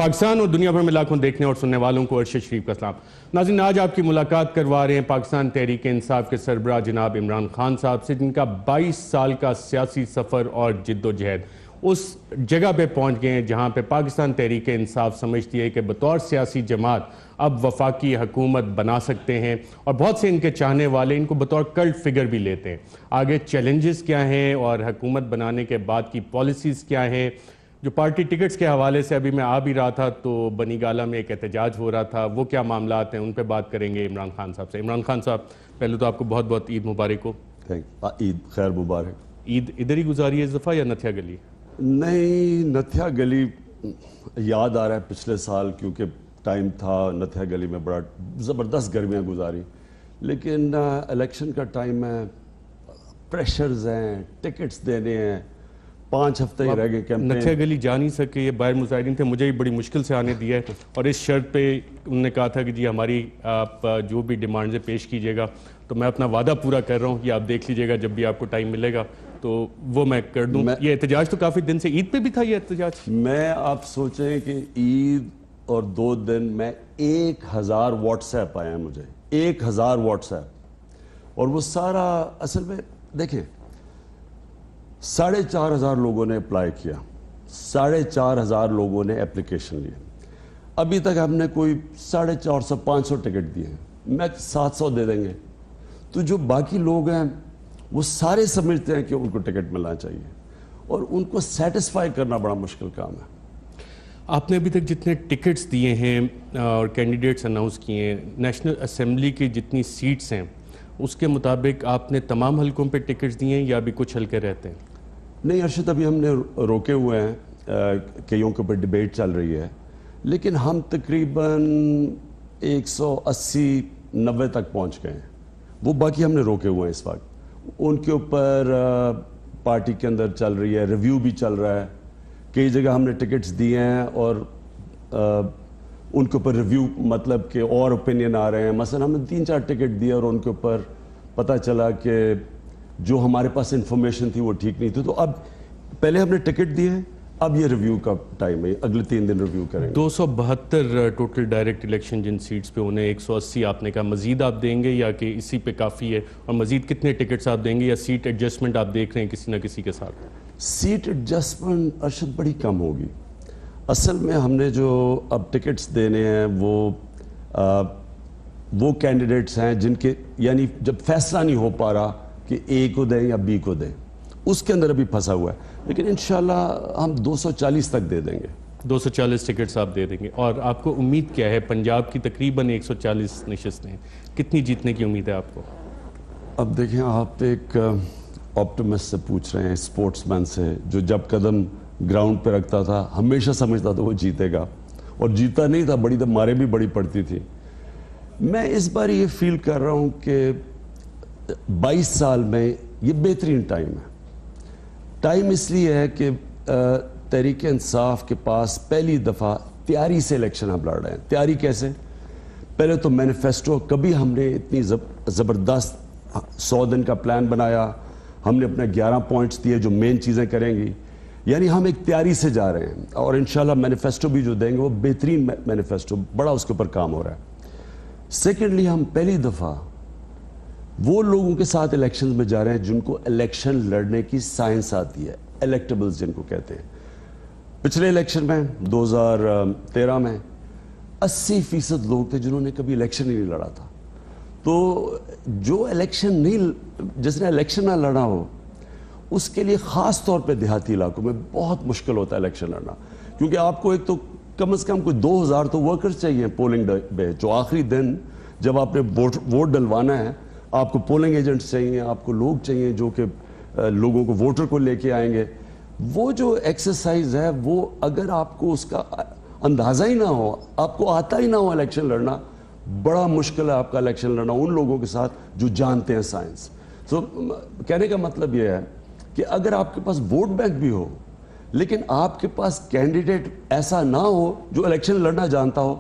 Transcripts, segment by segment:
پاکستان اور دنیا بھر میں لاکھوں دیکھنے اور سننے والوں کو ارشد شریف کا سلام۔ ناظرین، آج آپ کی ملاقات کروا رہے ہیں پاکستان تحریک انصاف کے سربراہ جناب عمران خان صاحب سے، جن کا 22 سال کا سیاسی سفر اور جد و جہد اس جگہ پہ پہنچ گئے ہیں جہاں پہ پاکستان تحریک انصاف سمجھتی ہے کہ بطور سیاسی جماعت اب وفاقی حکومت بنا سکتے ہیں، اور بہت سے ان کے چاہنے والے ان کو بطور کلٹ فگر بھی لیتے ہیں۔ آگے چیلنجز کیا ہیں اور حکومت بنانے کے بعد کی پالیسیز کیا ہیں؟ جو پارٹی ٹکٹس کے حوالے سے ابھی میں آ بھی رہا تھا تو بنی گالہ میں ایک احتجاج ہو رہا تھا، وہ کیا معاملات ہیں ان پہ بات کریں گے عمران خان صاحب سے۔ عمران خان صاحب، پہلے تو آپ کو بہت بہت عید مبارک ہو۔ عید خیر مبارک۔ عید ادھر ہی گزاری ہے اس دفعہ یا نتھیا گلی؟ نہیں، نتھیا گلی یاد آ رہا ہے پچھلے سال، کیونکہ ٹائم تھا نتھیا گلی میں بڑا زبردست گرمیاں گزاری، لیکن الیکشن کا ٹائم ہے، پریشرز ہیں، ٹکٹس دینے ہیں، 5 ہفتے ہی رہ گئے کیمپین۔ نتھیا گلی جا نہیں سکے، یہ باہر مظاہرین تھے، مجھے بھی بڑی مشکل سے آنے دیا ہے، اور اس شرط پہ انہوں نے کہا تھا کہ جی ہماری آپ جو بھی ڈیمانڈز پیش کیجیے گا، تو میں اپنا وعدہ پورا کر رہا ہوں، یہ آپ دیکھ لیجیے گا جب بھی آپ کو ٹائم ملے گا تو وہ میں کر دوں۔ یہ احتجاج تو کافی دن سے، عید پہ بھی تھا یہ احتجاج؟ میں آپ سوچیں کہ عید اور 2 دن میں 1000 واٹس ایپ آئے ہیں مجھے، 1000 واٹس ایپ، اور وہ سارا اصل میں دیکھیں 4500 لوگوں نے اپلائی کیا، 4500 لوگوں نے اپلیکیشن لی، ابھی تک ہم نے کوئی 450-500 ٹکٹ دیے ہیں، میں 700 دے دیں گے، تو جو باقی لوگ ہیں وہ سارے سمجھتے ہیں کہ ان کو ٹکٹ ملنا چاہیے، اور ان کو سیٹسفائی کرنا بڑا مشکل کام ہے۔ آپ نے ابھی تک جتنے ٹکٹس دیے ہیں اور کینڈیڈیٹس اناؤنس کیے ہیں، نیشنل اسمبلی کی جتنی سیٹس ہیں اس کے مطابق آپ نے تمام حلقوں پہ ٹکٹس دیے ہیں یا ابھی کچھ حلقے رہتے ہیں؟ نہیں ارشد، ابھی ہم نے روکے ہوئے ہیں، کئیوں کے اوپر ڈیبیٹ چل رہی ہے، لیکن ہم تقریباً 180-90 تک پہنچ گئے ہیں، وہ باقی ہم نے روکے ہوئے ہیں اس وقت، ان کے اوپر پارٹی کے اندر چل رہی ہے، ریویو بھی چل رہا ہے، کئی جگہ ہم نے ٹکٹس دیے ہیں اور ان کے اوپر ریویو مطلب کہ اور اوپینین آ رہے ہیں۔ مثلا ہم نے 3-4 ٹکٹ دیے اور ان کے اوپر پتہ چلا کہ جو ہمارے پاس انفارمیشن تھی وہ ٹھیک نہیں تھی، تو اب پہلے ہم نے ٹکٹ دیے ہیں، اب یہ ریویو کا ٹائم ہے، اگلے 3 دن ریویو کریں گے۔ 272 ٹوٹل ڈائریکٹ الیکشن جن سیٹس پہ انہیں 180 آپ نے کہا، مزید آپ دیں گے یا کہ اسی پہ کافی ہے، اور مزید کتنے ٹکٹس آپ دیں گے یا سیٹ ایڈجسٹمنٹ آپ دیکھ رہے ہیں کسی نہ کسی کے ساتھ؟ سیٹ ایڈجسٹمنٹ ارشد بڑی کم ہوگی، اصل میں ہم نے جو اب ٹکٹس دینے ہیں وہ کینڈیڈیٹس ہیں جن کے یعنی جب فیصلہ نہیں ہو پا رہا کہ اے کو دیں یا بی کو دیں، اس کے اندر ابھی پھنسا ہوا ہے، لیکن انشاءاللہ ہم 240 تک دے دیں گے۔ 240 ٹکٹس آپ دے دیں گے، اور آپ کو امید کیا ہے؟ پنجاب کی تقریباً 140 نشستیں ہیں، کتنی جیتنے کی امید ہے آپ کو؟ اب دیکھیں، آپ ایک آپٹمسٹ سے پوچھ رہے ہیں، سپورٹس مین سے، جو جب قدم گراؤنڈ پہ رکھتا تھا ہمیشہ سمجھتا تھا وہ جیتے گا، اور جیتا نہیں تھا، بڑی مارے بھی بڑی پڑتی تھی۔ میں اس بار یہ فیل کر رہا ہوں کہ 22 سال میں یہ بہترین ٹائم ہے۔ ٹائم اس لیے ہے کہ تحریک انصاف کے پاس پہلی دفعہ تیاری سے الیکشن ہم لڑ رہے ہیں۔ تیاری کیسے؟ پہلے تو مینیفیسٹو، کبھی ہم نے اتنی زبردست 100 دن کا پلان بنایا، ہم نے اپنے 11 پوائنٹس دیے جو مین چیزیں کریں گی، یعنی ہم ایک تیاری سے جا رہے ہیں، اور انشاءاللہ مینیفیسٹو بھی جو دیں گے وہ بہترین مینیفیسٹو، بڑا اس کے اوپر کام ہو رہا ہے۔ سیکنڈلی، ہم پہلی دفعہ وہ لوگوں کے ساتھ الیکشنز میں جا رہے ہیں جن کو الیکشن لڑنے کی سائنس آتی ہے، الیکٹیبلز جن کو کہتے ہیں۔ پچھلے الیکشن میں 2013 میں 80% لوگ تھے جنہوں نے کبھی الیکشن ہی نہیں لڑا تھا، تو جو الیکشن نہیں، جس نے الیکشن نہ لڑا ہو اس کے لیے خاص طور پہ دیہاتی علاقوں میں بہت مشکل ہوتا ہے الیکشن لڑنا، کیونکہ آپ کو ایک تو کم از کم کوئی 2000 تو ورکرز چاہیے پولنگ ڈے، جو آخری دن جب آپ نے ووٹ ڈلوانا ہے، آپ کو پولنگ ایجنٹس چاہیے، آپ کو لوگ چاہیے جو کہ لوگوں کو ووٹر کو لے کے آئیں گے۔ وہ جو ایکسرسائز ہے وہ اگر آپ کو اس کا اندازہ ہی نہ ہو، آپ کو آتا ہی نہ ہو الیکشن لڑنا، بڑا مشکل ہے آپ کا الیکشن لڑنا ان لوگوں کے ساتھ جو جانتے ہیں سائنس۔ تو کہنے کا مطلب یہ ہے کہ اگر آپ کے پاس ووٹ بینک بھی ہو لیکن آپ کے پاس کینڈیڈیٹ ایسا نہ ہو جو الیکشن لڑنا جانتا ہو،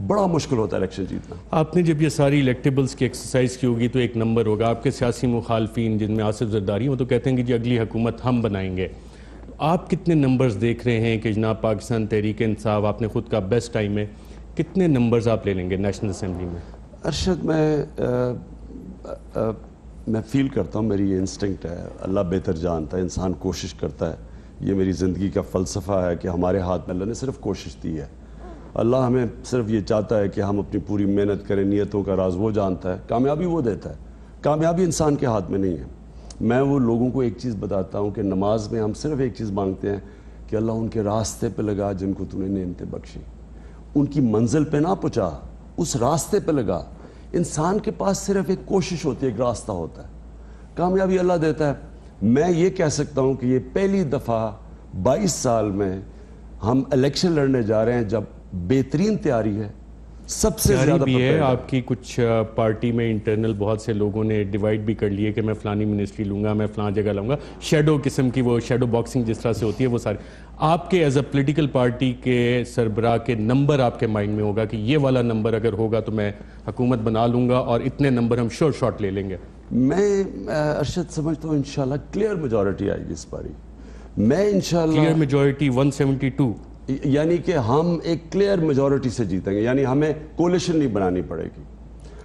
بڑا مشکل ہوتا ہے الیکشن جیتنا۔ آپ نے جب یہ ساری الیکٹیبلز کی ایکسرسائز کی ہوگی تو ایک نمبر ہوگا، آپ کے سیاسی مخالفین جن میں آصف زرداری وہ تو کہتے ہیں کہ جی اگلی حکومت ہم بنائیں گے، آپ کتنے نمبرز دیکھ رہے ہیں کہ جناب پاکستان تحریک انصاف آپ نے خود کا بیسٹ ٹائم ہے، کتنے نمبرز آپ لے لیں گے نیشنل اسمبلی میں؟ ارشد میں فیل کرتا ہوں، میری یہ انسٹنکٹ ہے، اللہ بہتر جانتا ہے، انسان کوشش کرتا ہے، یہ میری زندگی کا فلسفہ ہے کہ ہمارے ہاتھ میں اللہ نے صرف کوشش دی ہے. اللہ ہمیں صرف یہ چاہتا ہے کہ ہم اپنی پوری محنت کریں، نیتوں کا راز وہ جانتا ہے، کامیابی وہ دیتا ہے، کامیابی انسان کے ہاتھ میں نہیں ہے. میں وہ لوگوں کو ایک چیز بتاتا ہوں کہ نماز میں ہم صرف ایک چیز مانگتے ہیں کہ اللہ ان کے راستے پہ لگا جن کو تو نے نعمتیں بخشی، ان کی منزل پہ نہ پہنچا، اس راستے پہ لگا. انسان کے پاس صرف ایک کوشش ہوتی ہے، ایک راستہ ہوتا ہے، کامیابی اللہ دیتا ہے. میں یہ کہہ سکتا ہوں کہ یہ پہلی دفعہ 22 سال میں ہم الیکشن لڑنے جا رہے ہیں جب بہترین تیاری ہے، سب سے زیادہ بھی ہے. آپ کی کچھ پارٹی میں انٹرنل بہت سے لوگوں نے ڈیوائیڈ بھی کر لیے کہ میں فلانی منسٹری لوں گا، میں فلان جگہ لاؤں گا، شیڈو قسم کی وہ شیڈو باکسنگ جس طرح سے ہوتی ہے وہ ساری. آپ کے ایز اے پولیٹیکل پارٹی کے سربراہ کے نمبر آپ کے مائنڈ میں ہوگا کہ یہ والا نمبر اگر ہوگا تو میں حکومت بنا لوں گا اور اتنے نمبر ہم شور شاٹ لے لیں گے؟ میں ارشد سمجھتا ہوں انشاءاللہ کلیئر میجورٹی آئے گی اس باری. میں انشاءاللہ کلیئر میجورٹی 172، یعنی کہ ہم ایک کلیئر میجورٹی سے جیتیں گے، یعنی ہمیں کولیشن نہیں بنانی پڑے گی.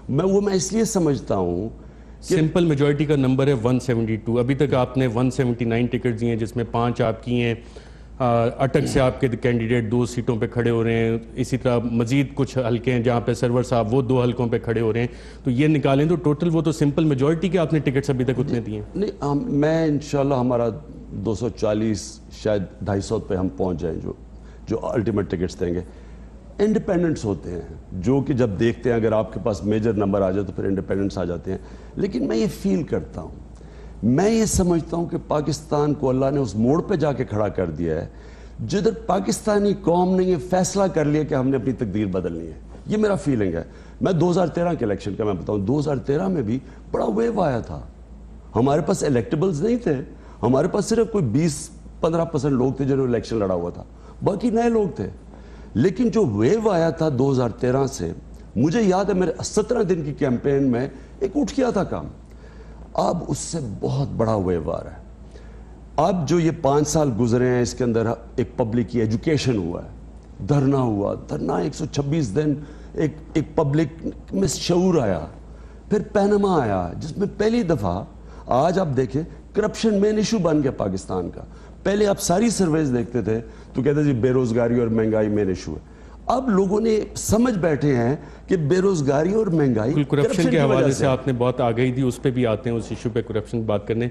میں اس لیے سمجھتا ہوں سمپل میجورٹی کا نمبر ہے 172. ابھی تک آپ نے 179 ٹکٹ دیے ہیں جس میں 5 آپ کی ہیں، اٹک سے آپ کے کینڈیڈیٹ 2 سیٹوں پہ کھڑے ہو رہے ہیں، اسی طرح مزید کچھ حلقے ہیں جہاں پہ سرور صاحب وہ 2 حلقوں پہ کھڑے ہو رہے ہیں. تو یہ نکالیں تو ٹوٹل وہ تو سمپل میجورٹی کے آپ نے ٹکٹس ابھی تک اتنے دیے ہیں. نہیں، میں انشاءاللہ ہمارا 240 شاید 250 پہ ہم پہنچ جائیں جو الٹیمیٹ ٹکٹس دیں گے. انڈیپینڈنٹس ہوتے ہیں جو کہ جب دیکھتے ہیں اگر آپ کے پاس میجر نمبر آ جائے تو پھر انڈیپینڈنٹس آ جاتے ہیں. لیکن میں یہ فیل کرتا ہوں، میں یہ سمجھتا ہوں کہ پاکستان کو اللہ نے اس موڑ پہ جا کے کھڑا کر دیا ہے جدھر پاکستانی قوم نے یہ فیصلہ کر لیا کہ ہم نے اپنی تقدیر بدلنی ہے. یہ میرا فیلنگ ہے. میں 2013 کے الیکشن کا میں بتاؤں، 2013 میں بھی بڑا ویو آیا تھا. ہمارے پاس الیکٹیبلز نہیں تھے، ہمارے پاس صرف کوئی 20-15% لوگ تھے جنہوں نے الیکشن لڑا ہوا تھا، باقی نئے لوگ تھے. لیکن جو ویو آیا تھا 2013 سے، مجھے یاد ہے میرے 17 دن کی کیمپین میں ایک اٹھ گیا تھا کام. اب اس سے بہت بڑا ویو آ رہا ہے. اب جو یہ 5 سال گزرے ہیں اس کے اندر ایک پبلک کی ایجوکیشن ہوا ہے، دھرنا ہوا، دھرنا 126 دن ایک پبلک میں شعور آیا. پھر پینما آیا جس میں پہلی دفعہ آج آپ دیکھیں کرپشن مین ایشو بن گیا پاکستان کا. پہلے آپ ساری سرویز دیکھتے تھے تو کہتے جی بے روزگاری اور مہنگائی مین ایشو ہے. اب لوگوں نے سمجھ بیٹھے ہیں کہ بے روزگاری اور مہنگائی کرپشن کے حوالے سے آپ نے بہت آگاہی دی، اس پہ بھی آتے ہیں، اس ایشو پہ کرپشن بات کرنے.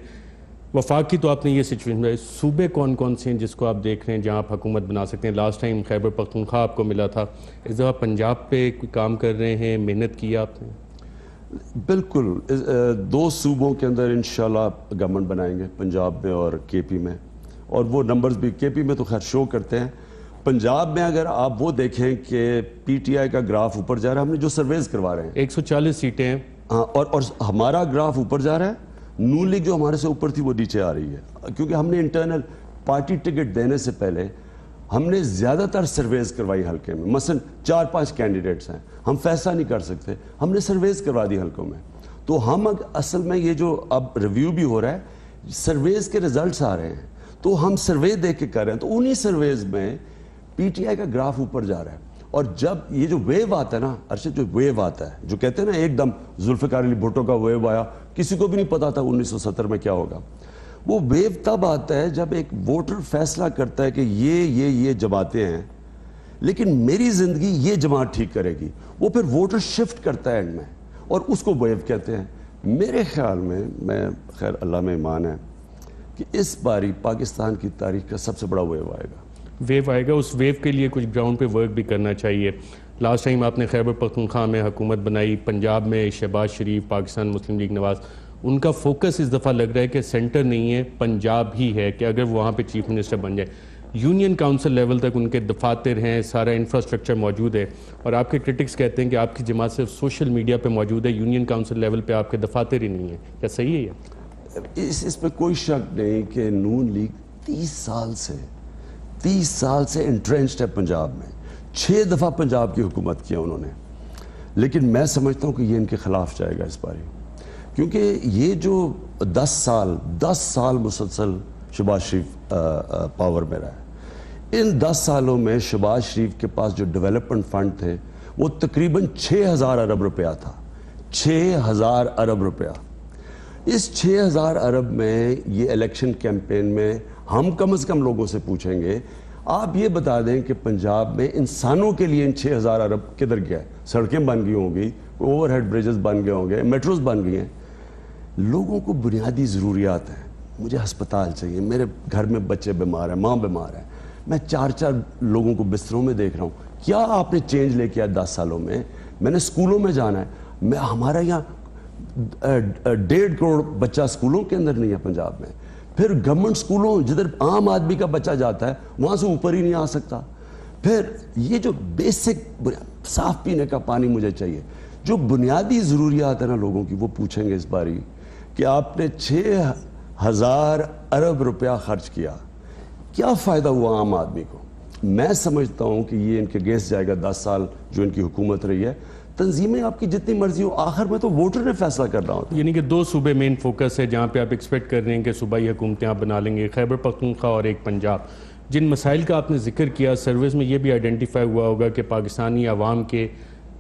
وفاق کی تو آپ نے یہ سچویشن ہے، صوبے کون کون سے ہیں جس کو آپ دیکھ رہے ہیں جہاں آپ حکومت بنا سکتے ہیں؟ لاسٹ ٹائم خیبر پختونخوا آپ کو ملا تھا، اس دفعہ پنجاب پہ کام کر رہے ہیں، محنت کی آپ نے؟ بالکل 2 صوبوں کے اندر انشاءاللہ گورنمنٹ بنائیں گے، پنجاب میں اور کے پی میں. اور وہ نمبرز بھی کے پی میں تو خیر شو کرتے ہیں. پنجاب میں اگر آپ وہ دیکھیں کہ پی ٹی آئی کا گراف اوپر جا رہا ہے، ہم نے جو سرویز کروا رہے ہیں 140 سیٹیں ہیں، اور ہمارا گراف اوپر جا رہا ہے. نون لیگ جو ہمارے سے اوپر تھی وہ نیچے آ رہی ہے، کیونکہ ہم نے انٹرنل پارٹی ٹکٹ دینے سے پہلے ہم نے زیادہ تر سرویز کروائی حلقے میں. مثلا 4-5 کینڈیڈیٹس ہیں، ہم فیصلہ نہیں کر سکتے، ہم نے سرویز کروا دی حلقوں میں. تو ہم اصل میں یہ جو اب ریویو بھی ہو رہا ہے، سرویز کے ریزلٹس آ رہے ہیں تو ہم سروے دیکھ کے کر رہے ہیں. تو انہی سرویز میں پی ٹی آئی کا گراف اوپر جا رہا ہے. اور جب یہ جو ویو آتا ہے نا ارشد، جو ویو آتا ہے جو کہتے ہیں نا ایک دم ذوالفقار علی بھٹو کا ویو آیا، کسی کو بھی نہیں پتا تھا 1970 میں کیا ہوگا. وہ ویو تب آتا ہے جب ایک ووٹر فیصلہ کرتا ہے کہ یہ جماعتیں ہیں لیکن میری زندگی یہ جماعت ٹھیک کرے گی. وہ پھر ووٹر شفٹ کرتا ہے اینڈ میں، اور اس کو ویو کہتے ہیں. میرے خیال میں خیر اللہ میں ایمان ہے کہ اس باری پاکستان کی تاریخ کا سب سے بڑا ویو آئے گا. ویو آئے گا، اس ویو کے لیے کچھ گراؤنڈ پہ ورک بھی کرنا چاہیے. لاسٹ ٹائم آپ نے خیبر پختونخوا میں حکومت بنائی، پنجاب میں شہباز شریف، پاکستان مسلم لیگ نواز، ان کا فوکس اس دفعہ لگ رہا ہے کہ سینٹر نہیں ہے، پنجاب ہی ہے کہ اگر وہاں پہ چیف منسٹر بن جائے. یونین کاؤنسل لیول تک ان کے دفاتر ہیں، سارا انفراسٹرکچر موجود ہے، اور آپ کے کرٹکس کہتے ہیں کہ آپ کی جماعت صرف سوشل میڈیا پہ موجود ہے، یونین کاؤنسل لیول پہ آپ کے دفاتر ہی نہیں ہیں. کیا صحیح ہے یہ؟ اس پہ کوئی شک نہیں کہ نون لیگ 30 سال سے انٹرینچڈ ہے پنجاب میں. 6 دفعہ پنجاب کی حکومت کیا انہوں نے. لیکن میں سمجھتا ہوں کہ یہ ان کے خلاف جائے گا اس باری، کیونکہ یہ جو 10 سال مسلسل شہباز شریف پاور میں رہا ہے. ان 10 سالوں میں شہباز شریف کے پاس جو ڈیولپمنٹ فنڈ تھے وہ تقریباً 6000 ارب روپیہ تھا. 6000 ارب روپیہ. اس 6000 ارب میں یہ الیکشن کیمپین میں ہم کم از کم لوگوں سے پوچھیں گے آپ یہ بتا دیں کہ پنجاب میں انسانوں کے لیے ان 6000 ارب کدھر گیا ہے؟ سڑکیں بن گئی ہوں گی, اوور ہیڈ بریجز بن گئے ہوں گے, میٹروز بن گئی ہیں. لوگوں کو بنیادی ضروریات ہیں. مجھے ہسپتال چاہیے, میرے گھر میں بچے بیمار ہیں, ماں بیمار ہے, میں 4 لوگوں کو بستروں میں دیکھ رہا ہوں. کیا آپ نے چینج لے کیا 10 سالوں میں؟ میں نے اسکولوں میں جانا ہے. ہمارا یہاں 1.5 کروڑ بچہ اسکولوں کے اندر نہیں ہے پنجاب میں. پھر گورنمنٹ اسکولوں جدھر عام آدمی کا بچہ جاتا ہے وہاں سے اوپر ہی نہیں آ سکتا. پھر یہ جو بیسک صاف پینے کا پانی مجھے چاہیے, جو بنیادی ضروریات ہیں نا لوگوں کی, وہ پوچھیں گے اس باری کہ آپ نے 6000 ارب روپیہ خرچ کیا, کیا فائدہ ہوا عام آدمی کو؟ میں سمجھتا ہوں کہ یہ ان کے گیس جائے گا 10 سال جو ان کی حکومت رہی ہے. تنظیمیں آپ کی جتنی مرضی ہو, آخر میں تو ووٹر نے فیصلہ کرنا ہوتا ہے. یعنی کہ 2 صوبے مین فوکس ہے جہاں پہ آپ ایکسپیکٹ کر رہے ہیں کہ صوبائی حکومتیں آپ بنا لیں گے, خیبر پختونخوا اور ایک پنجاب. جن مسائل کا آپ نے ذکر کیا, سروس میں یہ بھی آئیڈینٹیفائی ہوا ہوگا کہ پاکستانی عوام کے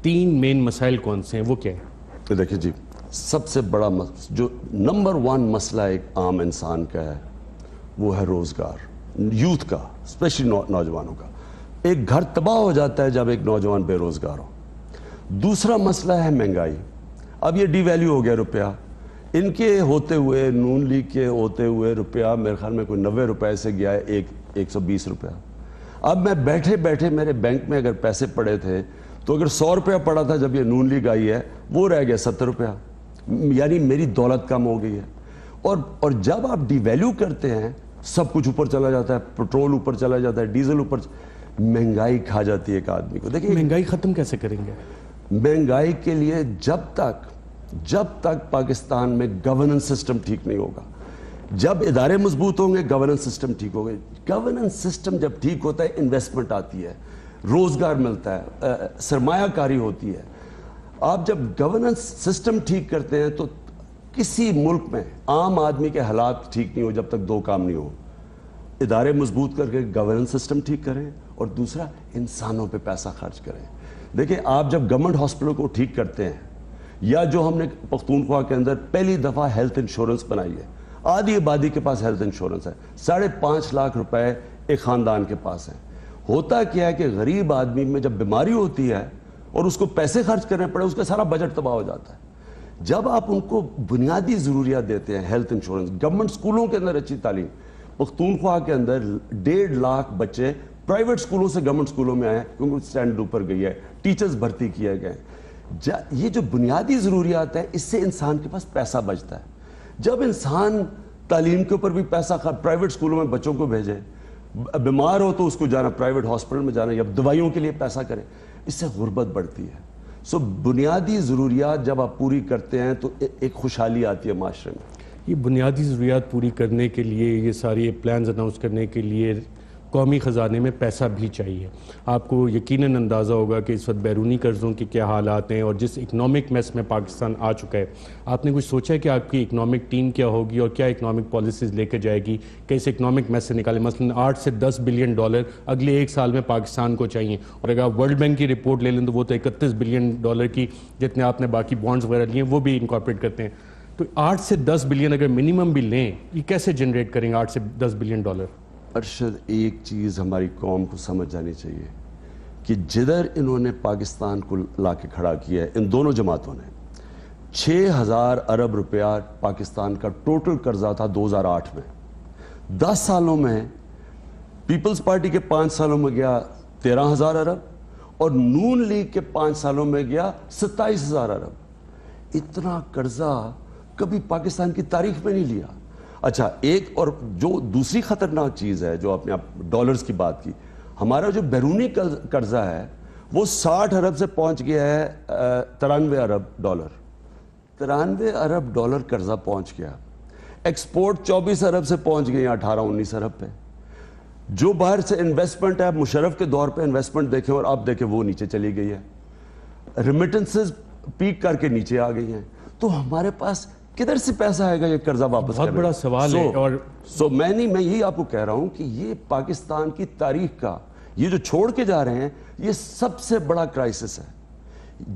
3 مین مسائل کون سے ہیں, وہ کیا ہے؟ تو دیکھیں جی, سب سے بڑا جو نمبر 1 مسئلہ ایک عام انسان کا ہے وہ ہے روزگار, یوتھ کا, اسپیشلی نوجوانوں کا. ایک گھر تباہ ہو جاتا ہے جب ایک نوجوان بے روزگار ہو. دوسرا مسئلہ ہے مہنگائی. اب یہ ڈی ویلیو ہو گیا روپیہ. ان کے ہوتے ہوئے, نون لیگ کے ہوتے ہوئے روپیہ میرے خیال میں کوئی 90 روپے سے گیا ہے 120 روپیہ. اب میں بیٹھے بیٹھے میرے بینک میں اگر پیسے پڑے تھے تو اگر 100 روپیہ پڑا تھا جب یہ نون لیگ آئی ہے وہ رہ گیا 70 روپیہ. یعنی میری دولت کم ہو گئی ہے. اور جب آپ ڈی ویلیو کرتے ہیں سب کچھ اوپر چلا جاتا ہے, پٹرول اوپر چلا جاتا ہے, ڈیزل اوپر, مہنگائی کھا جاتی ہے ایک آدمی کو. دیکھیں مہنگائی ختم کیسے کریں گے؟ مہنگائی کے لیے جب تک پاکستان میں گورننس سسٹم ٹھیک نہیں ہوگا, جب ادارے مضبوط ہوں گے گورننس سسٹم ٹھیک ہوگا. گورننس سسٹم جب ٹھیک ہوتا ہے انویسٹمنٹ آتی ہے, روزگار ملتا ہے, سرمایہ کاری ہوتی ہے. آپ جب گورننس سسٹم ٹھیک کرتے ہیں تو کسی ملک میں عام آدمی کے حالات ٹھیک نہیں ہو جب تک 2 کام نہیں ہو. ادارے مضبوط کر کے گورننس سسٹم ٹھیک کریں, اور دوسرا انسانوں پہ پیسہ خرچ کریں. دیکھیں آپ جب گورنمنٹ ہاسپٹلوں کو ٹھیک کرتے ہیں, یا جو ہم نے پختونخوا کے اندر پہلی دفعہ ہیلتھ انشورنس بنائی ہے, آدھی آبادی کے پاس ہیلتھ انشورنس ہے, 5.5 لاکھ روپے ایک خاندان کے پاس ہیں. ہوتا کیا ہے کہ غریب آدمی میں جب بیماری ہوتی ہے اور اس کو پیسے خرچ کرنے پڑے, اس کا سارا بجٹ تباہ ہو جاتا ہے. جب آپ ان کو بنیادی ضروریات دیتے ہیں, ہیلتھ انشورنس, گورنمنٹ اسکولوں کے اندر اچھی تعلیم, پختونخوا کے اندر 1.5 لاکھ بچے پرائیویٹ اسکولوں سے گورنمنٹ اسکولوں میں آئے کیونکہ اسٹینڈرڈ اوپر گئی ہے, ٹیچرز بھرتی کیے گئے. یہ جو بنیادی ضروریات ہیں اس سے انسان کے پاس پیسہ بچتا ہے. جب انسان تعلیم کے اوپر بھی پیسہ پرائیویٹ اسکولوں میں بچوں کو بھیجے, بیمار ہو تو اس کو جانا پرائیویٹ ہاسپٹل میں جانا, یا دوائیوں کے لیے پیسہ کرے, اس سے غربت بڑھتی ہے. بنیادی ضروریات جب آپ پوری کرتے ہیں تو ایک خوشحالی آتی ہے معاشرے میں. یہ بنیادی ضروریات پوری کرنے کے لیے, یہ ساری پلانز اناؤنس کرنے کے لیے قومی خزانے میں پیسہ بھی چاہیے. آپ کو یقیناً اندازہ ہوگا کہ اس وقت بیرونی قرضوں کے کیا حالات ہیں, اور جس اکنامک میس میں پاکستان آ چکا ہے, آپ نے کچھ سوچا کہ آپ کی اکنامک ٹیم کیا ہوگی اور کیا اکنامک پالیسیز لے کے جائے گی کہ اس اکنامک میس سے نکالیں؟ مثلاً 8 سے 10 بلین ڈالر اگلے 1 سال میں پاکستان کو چاہیے, اور اگر آپ ورلڈ بینک کی رپورٹ لے لیں تو وہ تو 31 بلین ڈالر کی جتنے آپ نے باقی بانڈز وغیرہ لیے ہیں وہ بھی انکارپوریٹ کرتے ہیں. تو 8 سے 10 بلین اگر منیمم بھی لیں, یہ کیسے جنریٹ کریں گے 8 سے 10 بلین ڈالر؟ ارشد, ایک چیز ہماری قوم کو سمجھ جانی چاہیے کہ جدھر انہوں نے پاکستان کو لا کے کھڑا کیا ہے, ان دونوں جماعتوں نے 6000 ارب روپیہ پاکستان کا ٹوٹل قرضہ تھا 2008 میں. 10 سالوں میں پیپلز پارٹی کے 5 سالوں میں گیا 13000 ارب, اور نون لیگ کے 5 سالوں میں گیا 27000 ارب. اتنا قرضہ کبھی پاکستان کی تاریخ میں نہیں لیا. اچھا, ایک اور جو دوسری خطرناک چیز ہے جو آپ نے ڈالرز کی بات کی, ہمارا جو بیرونی قرضہ ہے وہ 60 ارب سے پہنچ گیا ہے 93 ارب ڈالر. 93 ارب ڈالر قرضہ پہنچ گیا. ایکسپورٹ 24 ارب سے پہنچ گئے ہیں 18-19 ارب پہ. جو باہر سے انویسٹمنٹ ہے, مشرف کے دور پہ انویسٹمنٹ دیکھیں اور آپ دیکھیں وہ نیچے چلی گئی ہے. ریمیٹنسز پیک کر کے نیچے آ گئی ہیں. تو ہمارے پاس کدھر سے پیسہ آئے گا یہ قرضہ واپس بہت بڑا سوال ہے. اور میں یہی آپ کو کہہ رہا ہوں کہ یہ پاکستان کی تاریخ کا یہ جو چھوڑ کے جا رہے ہیں یہ سب سے بڑا کرائسس ہے.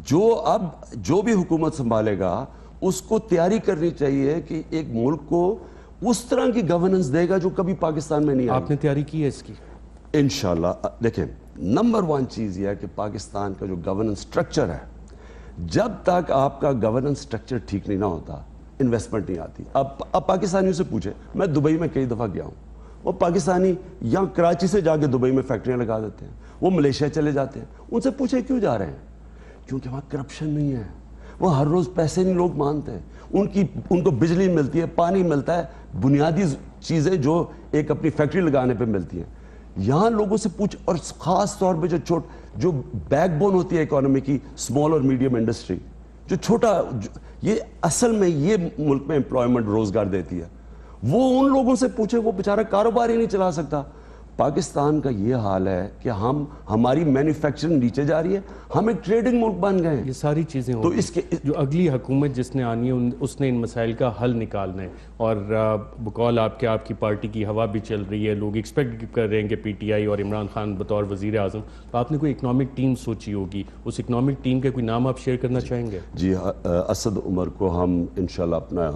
جو بھی حکومت سنبھالے گا اس کو تیاری کرنی چاہیے کہ ایک ملک کو اس طرح کی گورننس دے گا جو کبھی پاکستان میں نہیں آئی. آپ نے تیاری کی ہے اس کی؟ انشاءاللہ. دیکھیں نمبر 1 چیز یہ ہے کہ پاکستان کا جو گورننس سٹرکچر ہے, جب تک آپ کا گورننس سٹرکچر ٹھیک نہیں نہ ہوتا انویسٹمنٹ نہیں آتی. اب پاکستانیوں سے پوچھیں, میں دبئی میں کئی دفعہ گیا ہوں, وہ پاکستانی یہاں کراچی سے جا کے دبئی میں فیکٹریاں لگا دیتے ہیں, وہ ملیشیا چلے جاتے ہیں. ان سے پوچھیں کیوں جا رہے ہیں؟ کیونکہ وہاں کرپشن نہیں ہے, وہ ہر روز پیسے نہیں لوگ مانتے, ان کو بجلی ملتی ہے, پانی ملتا ہے, بنیادی چیزیں جو ایک اپنی فیکٹری لگانے پہ ملتی ہیں. یہاں لوگوں سے پوچھ, اور خاص طور پہ جو بیک بون ہوتی ہے اکانومی کی, اسمال اور میڈیم انڈسٹری, جو چھوٹا, یہ اصل میں یہ ملک میں امپلائمنٹ روزگار دیتی ہے, وہ ان لوگوں سے پوچھے, وہ بیچارہ کاروبار ہی نہیں چلا سکتا. پاکستان کا یہ حال ہے کہ ہماری مینوفیکچرنگ نیچے جا رہی ہے, ہم ایک ٹریڈنگ ملک بن گئے ہیں. یہ ساری چیزیں تو اس کے جو اگلی حکومت جس نے آنی ہے اس نے ان مسائل کا حل نکالنا ہے. اور بقول آپ کی پارٹی کی ہوا بھی چل رہی ہے, لوگ ایکسپیکٹ کر رہے ہیں کہ پی ٹی آئی اور عمران خان بطور وزیر اعظم, تو آپ نے کوئی اکنامک ٹیم سوچی ہوگی, اس اکنامک ٹیم کے کوئی نام آپ شیئر کرنا چاہیں گے؟ جی, اسد عمر کو ہم انشاءاللہ اپنا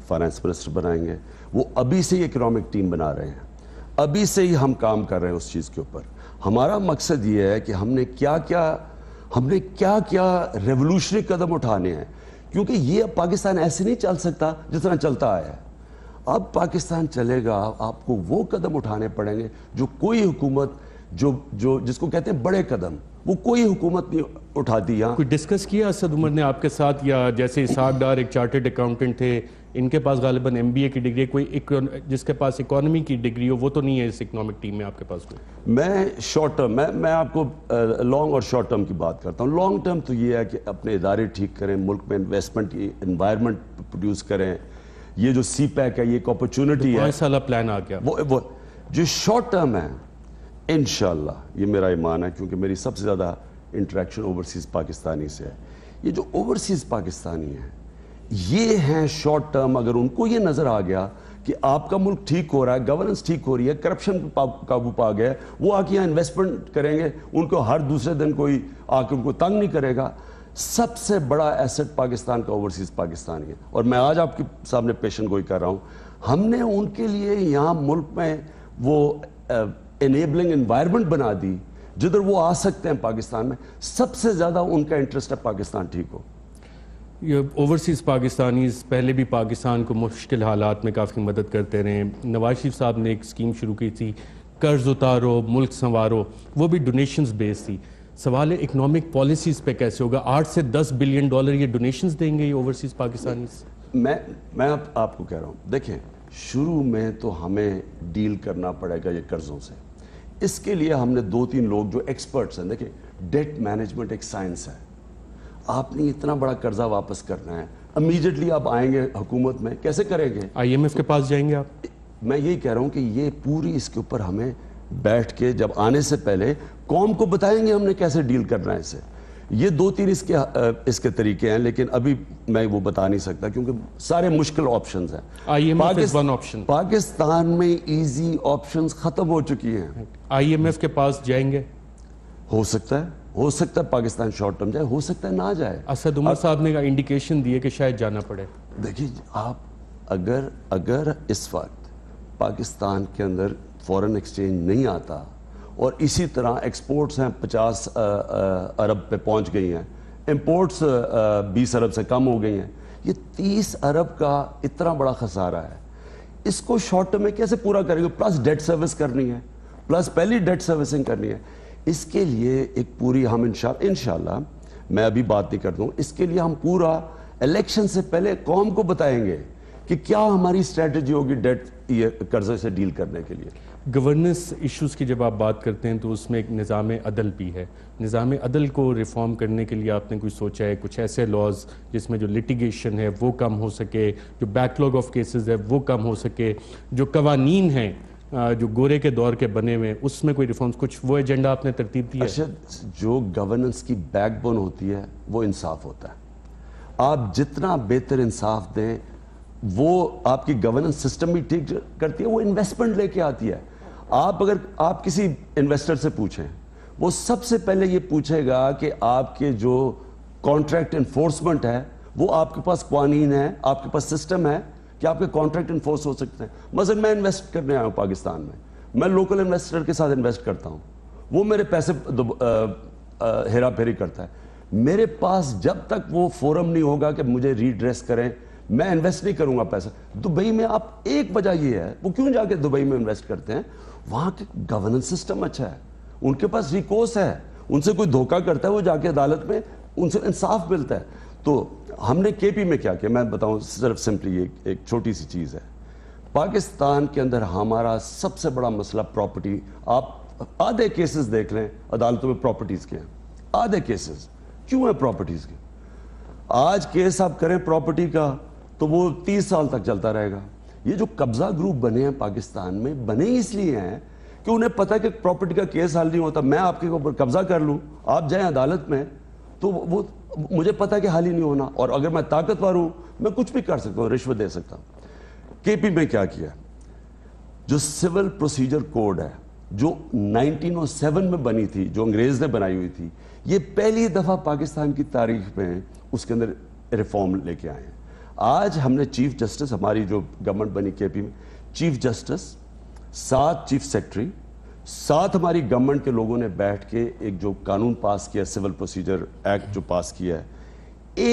فائنانس منسٹر بنائیں گے. وہ ابھی سے ہی اکنامک ٹیم بنا رہے ہیں, ابھی سے ہی ہم کام کر رہے ہیں اس چیز کے اوپر. ہمارا مقصد یہ ہے کہ ہم نے کیا کیا ریولوشنری قدم اٹھانے ہیں, کیونکہ یہ پاکستان ایسے نہیں چل سکتا جس طرح چلتا آیا ہے. اب پاکستان چلے گا, آپ کو وہ قدم اٹھانے پڑیں گے جو کوئی حکومت جس کو کہتے ہیں بڑے قدم, وہ کوئی حکومت نہیں اٹھاتی. یہاں کوئی ڈسکس کیا اسد عمر نے آپ کے ساتھ, یا جیسے اسحاق ڈار ایک چارٹرڈ اکاؤنٹنٹ تھے, ان کے پاس غالباً ایم بی اے کی ڈگری, کوئی جس کے پاس اکانومی کی ڈگری ہو, وہ تو نہیں ہے اس اکنامک ٹیم میں آپ کے پاس کوئی؟ میں شارٹ ٹرم, میں آپ کو لانگ اور شارٹ ٹرم کی بات کرتا ہوں. لانگ ٹرم تو یہ ہے کہ اپنے ادارے ٹھیک کریں, ملک میں انویسٹمنٹ کی انوائرمنٹ پروڈیوس کریں. یہ جو سی پیک ہے یہ ایک اپرچونٹی ہے, 5 سالہ پلان آ گیا. وہ جو شارٹ ٹرم ہے انشاءاللہ, یہ میرا ایمان ہے کیونکہ میری سب سے زیادہ انٹریکشن اوورسیز پاکستانی سے ہے. یہ جو اوورسیز پاکستانی ہیں یہ ہیں شارٹ ٹرم, اگر ان کو یہ نظر آ گیا کہ آپ کا ملک ٹھیک ہو رہا ہے, گورننس ٹھیک ہو رہی ہے, کرپشن قابو پا گیا, وہ آ کے یہاں انویسٹمنٹ کریں گے, ان کو ہر دوسرے دن کوئی آ کے ان کو تنگ نہیں کرے گا. سب سے بڑا ایسٹ پاکستان کا اوورسیز پاکستانی ہے. اور میں آج آپ کے سامنے پیشن گوئی کر رہا ہوں, ہم نے ان کے لیے یہاں ملک میں وہ انیبلنگ انوائرمنٹ بنا دی جدھر وہ آ سکتے ہیں. پاکستان میں سب سے زیادہ ان کا انٹرسٹ ہے پاکستان ٹھیک ہو. یہ اوورسیز پاکستانیز پہلے بھی پاکستان کو مشکل حالات میں کافی مدد کرتے رہے ہیں. نواز شریف صاحب نے ایک اسکیم شروع کی تھی, قرض اتارو ملک سنوارو, وہ بھی ڈونیشنز بیس تھی. سوال ہے اکنامک پالیسیز پہ کیسے ہوگا؟ 8 سے 10 بلین ڈالر یہ ڈونیشنز دیں گے یہ اوورسیز پاکستانیز؟ میں آپ کو کہہ رہا ہوں, دیکھیں شروع میں تو ہمیں ڈیل کرنا پڑے گا یہ قرضوں سے. اس کے لیے ہم نے 2-3 لوگ جو ایکسپرٹس ہیں, دیکھیں ڈیٹ مینجمنٹ ایک سائنس ہے. آپ نے اتنا بڑا قرضہ واپس کرنا ہے, امیجیٹلی آپ آئیں گے حکومت میں, کیسے کریں گے؟ آئی ایم ایف کے پاس جائیں گے آپ؟ میں یہی کہہ رہا ہوں کہ یہ پوری اس کے اوپر ہمیں بیٹھ کے جب آنے سے پہلے قوم کو بتائیں گے ہم نے کیسے ڈیل کرنا ہے اسے. یہ 2-3 اس کے طریقے ہیں, لیکن ابھی میں وہ بتا نہیں سکتا کیونکہ سارے مشکل آپشنز ہیں. I M F is one option. Pakistan میں ایزی آپشنز ختم ہو چکی ہیں. آئی ایم ایف کے پاس جائیں گے؟ ہو سکتا ہے پاکستان شارٹ ٹرم جائے, ہو سکتا ہے نہ جائے. اسد عمر صاحب نے انڈیکیشن دی ہے کہ شاید جانا پڑے. دیکھیے آپ اگر اس وقت پاکستان کے اندر فورن ایکسچینج نہیں آتا اور اسی طرح ایکسپورٹس ہیں 50 ارب پہ پہنچ گئی ہیں, امپورٹس 20 ارب سے کم ہو گئی ہیں, یہ 30 ارب کا اتنا بڑا خسارہ ہے. اس کو شارٹ ٹرم میں کیسے پورا کریں گے؟ پلس ڈیٹ سروس کرنی ہے, پلس پہلی ڈیٹ سروسنگ کرنی ہے. اس کے لیے ایک پوری ہم انشاءاللہ میں ابھی بات نہیں کرتا ہوں, اس کے لیے ہم پورا الیکشن سے پہلے قوم کو بتائیں گے کہ کیا ہماری اسٹریٹجی ہوگی ڈیٹ قرضے سے ڈیل کرنے کے لیے. گورننس ایشوز کی جب آپ بات کرتے ہیں تو اس میں ایک نظام عدل بھی ہے. نظام عدل کو ریفارم کرنے کے لیے آپ نے کچھ سوچا ہے, کچھ ایسے لاز جس میں جو لٹیگیشن ہے وہ کم ہو سکے, جو بیک لاگ آف کیسز ہے وہ کم ہو سکے, جو قوانین ہیں جو گورے کے دور کے بنے ہوئے اس میں کوئی ریفارمز, کچھ وہ ایجنڈا آپ نے ترتیب دیا ہے؟ ارشد, جو گورننس کی بیک بون ہوتی ہے وہ انصاف ہوتا ہے. آپ جتنا بہتر انصاف دیں, وہ آپ کی گورننس سسٹم بھی ٹھیک کرتی ہے, وہ انویسٹمنٹ لے کے آتی ہے. اگر آپ کسی انویسٹر سے پوچھیں, وہ سب سے پہلے یہ پوچھے گا کہ آپ کے جو کانٹریکٹ انفورسمنٹ ہے وہ آپ کے پاس قوانین ہے, آپ کے پاس سسٹم ہے کہ آپ کے کانٹریکٹ انفورس ہو سکتے ہیں. مثلا میں انویسٹ کرنے آیا ہوں پاکستان میں لوکل انویسٹر کے ساتھ انویسٹ کرتا ہوں, وہ میرے پیسے ہیرا پھیری کرتا ہے. میرے پاس جب تک وہ فورم نہیں ہوگا کہ مجھے ریڈریس کریں, میں انویسٹ نہیں کروں گا پیسہ. دبئی میں آپ ایک وجہ یہ ہے, وہ کیوں جا کے دبئی میں انویسٹ کرتے ہیں, وہاں کے گورننس سسٹم اچھا ہے, ان کے پاس ریکورس ہے, ان سے کوئی دھوکہ کرتا ہے وہ جا کے عدالت میں ان سے انصاف ملتا ہے. تو ہم نے کے پی میں کیا کیا, میں بتاؤں صرف سمپلی ایک چھوٹی سی چیز ہے. پاکستان کے اندر ہمارا سب سے بڑا مسئلہ پراپرٹی. آپ آدھے کیسز دیکھ لیں عدالتوں میں پراپرٹیز کے ہیں, آدھے کیسز کیوں ہیں پراپرٹیز کے. آج کیس آپ کریں پراپرٹی کا تو وہ 30 سال تک چلتا رہے گا. یہ جو قبضہ گروپ بنے ہیں پاکستان میں, بنے اس لیے ہیں کہ انہیں پتہ کہ پراپرٹی کا کیس حل نہیں ہوتا, میں آپ کے اوپر قبضہ کر لوں, آپ جائیں عدالت میں تو وہ مجھے پتہ کہ حل ہی نہیں ہونا, اور اگر میں طاقتور ہوں میں کچھ بھی کر سکتا ہوں, رشوت دے سکتا ہوں. کے پی میں کیا کیا, جو سول پروسیجر کوڈ ہے جو 1907 میں بنی تھی, جو انگریز نے بنائی ہوئی تھی, یہ پہلی دفعہ پاکستان کی تاریخ میں اس کے اندر ریفارم لے کے آئے ہیں. آج ہم نے چیف جسٹس, ہماری جو گورنمنٹ بنی کے پی میں, چیف جسٹس 7 چیف سیکرٹری 7 ہماری گورنمنٹ کے لوگوں نے بیٹھ کے ایک جو قانون پاس کیا, سول پروسیجر ایکٹ جو پاس کیا ہے,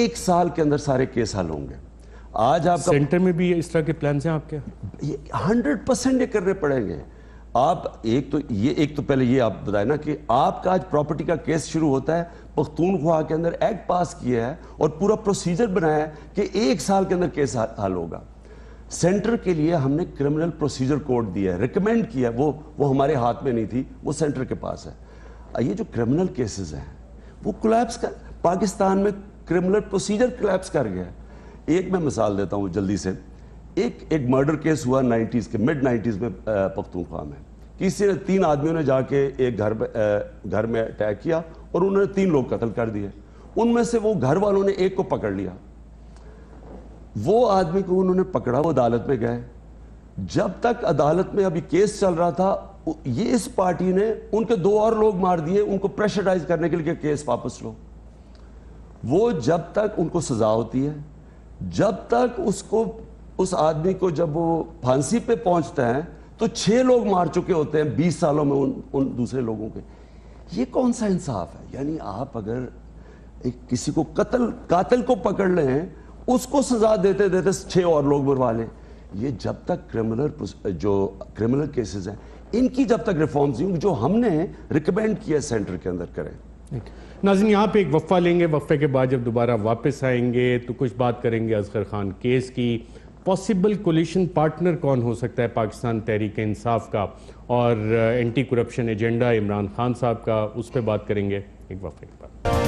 1 سال کے اندر سارے کیس حل ہوں گے. آج آپ سینٹر میں بھی اس طرح کے پلانز ہیں آپ کے؟ 100% یہ کرنے پڑیں گے. آپ ایک تو پہلے یہ آپ بتائیں نا کہ آپ کا آج پراپرٹی کا کیس شروع ہوتا ہے, پختونخوا کے اندر ایکٹ پاس کیا ہے اور پورا پروسیجر بنایا ہے کہ 1 سال کے اندر کیس حل ہوگا. سینٹر کے لیے ہم نے کرمنل پروسیجر کوڈ دیا ہے, ریکمینڈ کیا ہے, وہ ہمارے ہاتھ میں نہیں تھی, وہ سینٹر کے پاس ہے. یہ جو کرمنل کیسز ہیں وہ کولیپس کر, پاکستان میں کرمنل پروسیجر کولیپس کر گیا ہے. ایک میں مثال دیتا ہوں جلدی سے. ایک مرڈر کیس ہوا 90s کے مڈ 90s میں پختونخوا میں. کسی نے 3 آدمیوں نے جا کے ایک گھر میں اٹیک کیا اور انہوں نے 3 لوگ قتل کر دیے. ان میں سے وہ گھر والوں نے ایک کو پکڑ لیا. وہ آدمی کو انہوں نے پکڑا, وہ عدالت میں گئے. جب تک عدالت میں ابھی کیس چل رہا تھا, یہ اس پارٹی نے ان کے 2 اور لوگ مار دیے ان کو پریشرائز کرنے کے لیے کہ کیس واپس لو. وہ جب تک ان کو سزا ہوتی ہے, جب تک اس آدمی کو جب وہ پھانسی پہ پہنچتا ہے تو 6 لوگ مار چکے ہوتے ہیں 20 سالوں میں ان دوسرے لوگوں کے. یہ کون سا انصاف ہے؟ یعنی آپ اگر کسی کو قاتل کو پکڑ لیں, اس کو سزا دیتے 6 اور لوگ مروا لیں. یہ جب تک کرمنل کیسز ہیں ان کی جب تک ریفارمز نہیں, جو ہم نے ریکمینڈ کیا سینٹر کے اندر کریں. ناظرین یہاں پہ ایک وقفہ لیں گے, وقفے کے بعد جب دوبارہ واپس آئیں گے تو کچھ بات کریں گے اصغر خان کیس کی. پاسبل کولیشن پارٹنر کون ہو سکتا ہے پاکستان تحریک انصاف کا, اور anti corruption agenda Imran Khan صاحب کا, اس پہ بات کریں گے ایک وقفے کے بعد.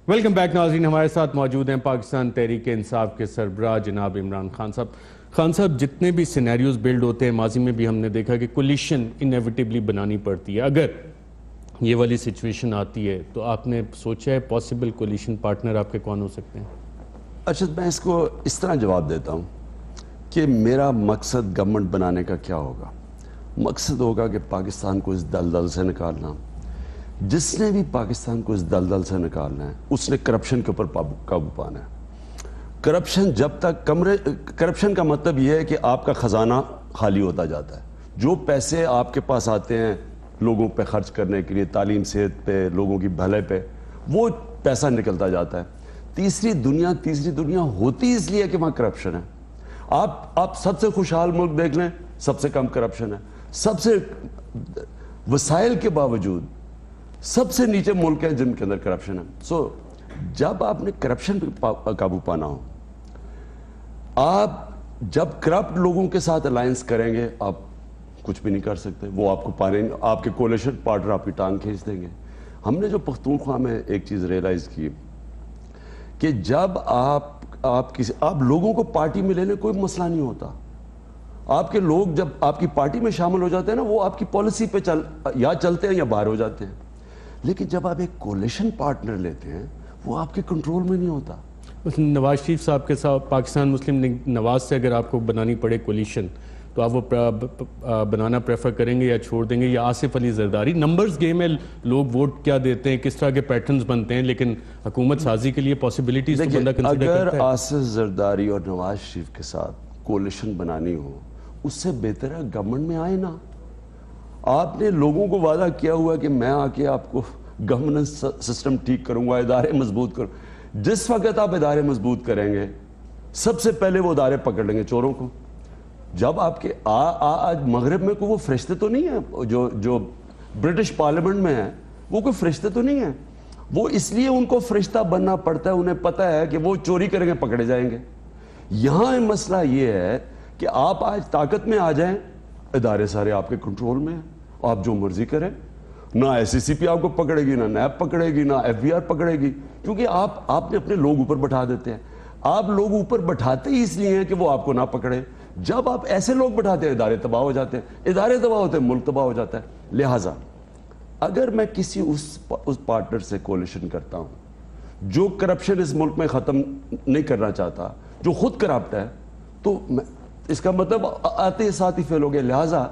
ویلکم بیک ناظرین, ہمارے ساتھ موجود ہیں پاکستان تحریک انصاف کے سربراہ جناب عمران خان صاحب. خان صاحب, جتنے بھی سینیریوز بلڈ ہوتے ہیں, ماضی میں بھی ہم نے دیکھا کہ کولیشن انیویٹیبلی بنانی پڑتی ہے. اگر یہ والی سچویشن آتی ہے تو آپ نے سوچا ہے پاسبل کولیشن پارٹنر آپ کے کون ہو سکتے ہیں؟ اچھا, میں اس کو اس طرح جواب دیتا ہوں کہ میرا مقصد گورنمنٹ بنانے کا کیا ہوگا. مقصد ہوگا کہ پاکستان کو اس دلدل سے نکالنا. جس نے بھی پاکستان کو اس دلدل سے نکالنا ہے اس نے کرپشن کے اوپر قابو پانا ہے. کرپشن جب تک کرپشن کا مطلب یہ ہے کہ آپ کا خزانہ خالی ہوتا جاتا ہے. جو پیسے آپ کے پاس آتے ہیں لوگوں پہ خرچ کرنے کے لیے, تعلیم صحت پہ, لوگوں کی بھلے پہ, وہ پیسہ نکلتا جاتا ہے. تیسری دنیا ہوتی اس لیے کہ وہاں کرپشن ہے. آپ سب سے خوشحال ملک دیکھ لیں, سب سے کم کرپشن ہے. سب سے وسائل کے باوجود سب سے نیچے ملک ہیں جن کے اندر کرپشن ہے. سو جب آپ نے کرپشن پہ قابو پانا ہو, آپ جب کرپٹ لوگوں کے ساتھ الائنس کریں گے آپ کچھ بھی نہیں کر سکتے. وہ آپ کو پانے, آپ کے کولیشن پارٹنر آپ کی ٹانگ کھینچ دیں گے. ہم نے جو پختونخوا میں ایک چیز ریئلائز کی کہ جب آپ لوگوں کو پارٹی میں لینے کوئی مسئلہ نہیں ہوتا. آپ کے لوگ جب آپ کی پارٹی میں شامل ہو جاتے ہیں نا, وہ آپ کی پالیسی پہ یا چلتے ہیں یا باہر ہو جاتے ہیں. لیکن جب آپ ایک کولیشن پارٹنر لیتے ہیں وہ آپ کے کنٹرول میں نہیں ہوتا. نواز شریف صاحب کے ساتھ پاکستان مسلم لیگ نواز سے اگر آپ کو بنانی پڑے کولیشن تو آپ وہ بنانا پریفر کریں گے یا چھوڑ دیں گے, یا آصف علی زرداری؟ نمبرز گیم ہے, لوگ ووٹ کیا دیتے ہیں, کس طرح کے پیٹرنز بنتے ہیں, لیکن حکومت سازی کے لیے پاسبلٹیز تو بندہ کنسیڈر کرتا ہے. اگر آصف زرداری اور نواز شریف کے ساتھ کولیشن بنانی ہو, اس سے بہتر ہے گورنمنٹ میں آئے نا. آپ نے لوگوں کو وعدہ کیا ہوا کہ میں آ کے آپ کو گورننس سسٹم ٹھیک کروں گا, ادارے مضبوط کروں. جس وقت آپ ادارے مضبوط کریں گے سب سے پہلے وہ ادارے پکڑ لیں گے چوروں کو. جب آپ کے آج مغرب میں کوئی وہ فرشتے تو نہیں ہیں جو برٹش پارلیمنٹ میں ہیں, وہ کوئی فرشتے تو نہیں ہیں. وہ اس لیے ان کو فرشتہ بننا پڑتا ہے, انہیں پتہ ہے کہ وہ چوری کریں گے پکڑے جائیں گے. یہاں مسئلہ یہ ہے کہ آپ آج طاقت میں آ جائیں, ادارے سارے آپ کے کنٹرول میں ہیں, آپ جو مرضی کریں. نہ ایس سی سی پی آپ کو پکڑے گی, نہ نیب پکڑے گی, نہ ایف بی آر پکڑے گی, کیونکہ آپ نے اپنے لوگ اوپر بٹھا دیتے ہیں. آپ لوگ اوپر بٹھاتے ہی اس لیے ہیں کہ وہ آپ کو نہ پکڑے. جب آپ ایسے لوگ بٹھاتے ہیں ادارے تباہ ہو جاتے ہیں, ادارے تباہ ہوتے ہیں ملک تباہ ہو جاتا ہے. لہٰذا اگر میں کسی اس پارٹنر سے کولیشن کرتا ہوں جو کرپشن اس ملک میں ختم نہیں کرنا چاہتا, جو خود کرپٹ ہے, تو اس کا مطلب آتے ساتھ ہی فیل ہو گیا. لہٰذا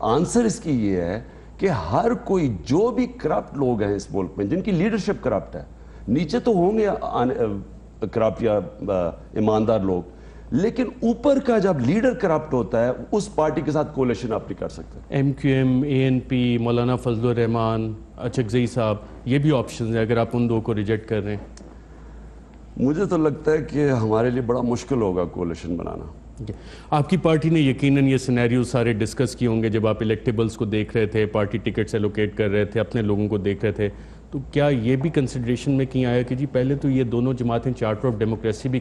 آنسر اس کی یہ ہے کہ ہر کوئی جو بھی کرپٹ لوگ ہیں اس ملک میں, جن کی لیڈرشپ کرپٹ ہے, نیچے تو ہوں گے کرپٹ یا ایماندار لوگ, لیکن اوپر کا جب لیڈر کرپٹ ہوتا ہے اس پارٹی کے ساتھ کولیشن آپ نہیں کر سکتے. ایم کیو ایم, اے این پی, مولانا فضل الرحمان, اچکزئی صاحب, یہ بھی آپشنز ہیں اگر آپ ان دو کو ریجیکٹ کر رہے ہیں. مجھے تو لگتا ہے کہ ہمارے لیے بڑا مشکل ہوگا کولیشن بنانا. آپ کی پارٹی نے یقیناً یہ سینیریو سارے ڈسکس کیے ہوں گے جب آپ الیکٹیبلز کو دیکھ رہے تھے, پارٹی ٹکٹس ایلوکیٹ کر رہے تھے, اپنے لوگوں کو دیکھ رہے تھے. تو کیا یہ بھی کنسیڈریشن میں کہیں آیا کہ جی پہلے تو یہ دونوں جماعتیں چارٹر آف ڈیموکریسی بھی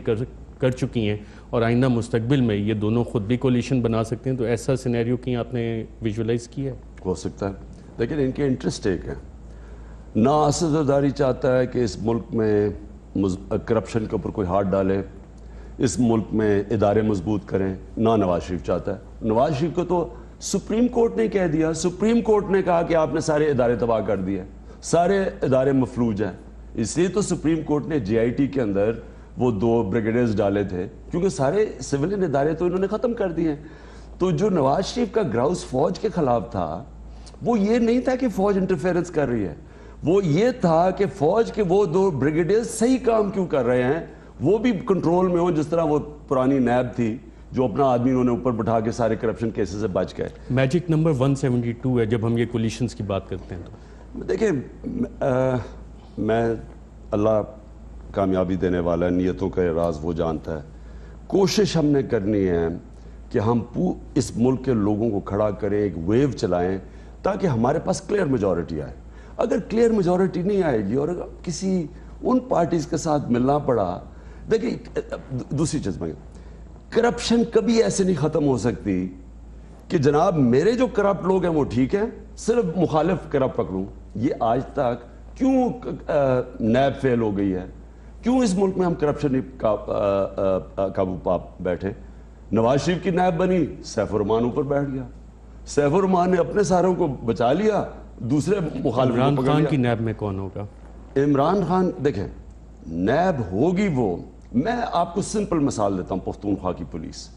کر چکی ہیں اور آئندہ مستقبل میں یہ دونوں خود بھی کولیشن بنا سکتے ہیں, تو ایسا سینیریو کہیں آپ نے ویژولائز کیا ہے؟ ہو سکتا ہے, لیکن ان کے انٹرسٹ ایک ہے. نہ آصف زرداری چاہتا ہے کہ اس ملک میں کرپشن کے اوپر کوئی ہاتھ ڈالے, اس ملک میں ادارے مضبوط کریں, نہ نواز شریف چاہتا ہے. نواز شریف کو تو سپریم کورٹ نے کہہ دیا, سپریم کورٹ نے کہا کہ آپ نے سارے ادارے تباہ کر دیے, سارے ادارے مفلوج ہیں. اس لیے تو سپریم کورٹ نے جے آئی ٹی کے اندر وہ 2 بریگیڈیئرز ڈالے تھے, کیونکہ سارے سویلین ادارے تو انہوں نے ختم کر دیے. تو جو نواز شریف کا گراؤز فوج کے خلاف تھا, وہ یہ نہیں تھا کہ فوج انٹرفیئرنس کر رہی ہے, وہ یہ تھا کہ فوج کے وہ 2 بریگیڈیئرز صحیح کام کیوں کر رہے ہیں, وہ بھی کنٹرول میں ہو, جس طرح وہ پرانی نیب تھی جو اپنا آدمی انہوں نے اوپر بٹھا کے سارے کرپشن کیسز سے بچ گئے. میجک نمبر 172 ہے جب ہم یہ کولیشنز کی بات کرتے ہیں. تو دیکھیں, میں اللہ کامیابی دینے والا ہے, نیتوں کا راز وہ جانتا ہے. کوشش ہم نے کرنی ہے کہ ہم اس ملک کے لوگوں کو کھڑا کریں, ایک ویو چلائیں تاکہ ہمارے پاس کلیئر میجورٹی آئے. اگر کلیئر میجورٹی نہیں آئے گی اور کسی ان پارٹیز کے ساتھ ملنا پڑا, دیکھیں دوسری چیز میں, کرپشن کبھی ایسے نہیں ختم ہو سکتی کہ جناب میرے جو کرپٹ لوگ ہیں وہ ٹھیک ہیں, صرف مخالف کرپٹ پکڑوں. یہ آج تک کیوں نیب فیل ہو گئی ہے, کیوں اس ملک میں ہم کرپشن نہیں قابو پا بیٹھے. نواز شریف کی نیب بنی, سیف الرحمان اوپر بیٹھ گیا, سیف الرحمان نے اپنے ساروں کو بچا لیا, دوسرے مخالف عمران خان کی نیب میں کون ہوگا؟ عمران خان, دیکھیں نیب ہوگی وہ, میں آپ کو سمپل مثال دیتا ہوں. پختونخوا کی پولیس,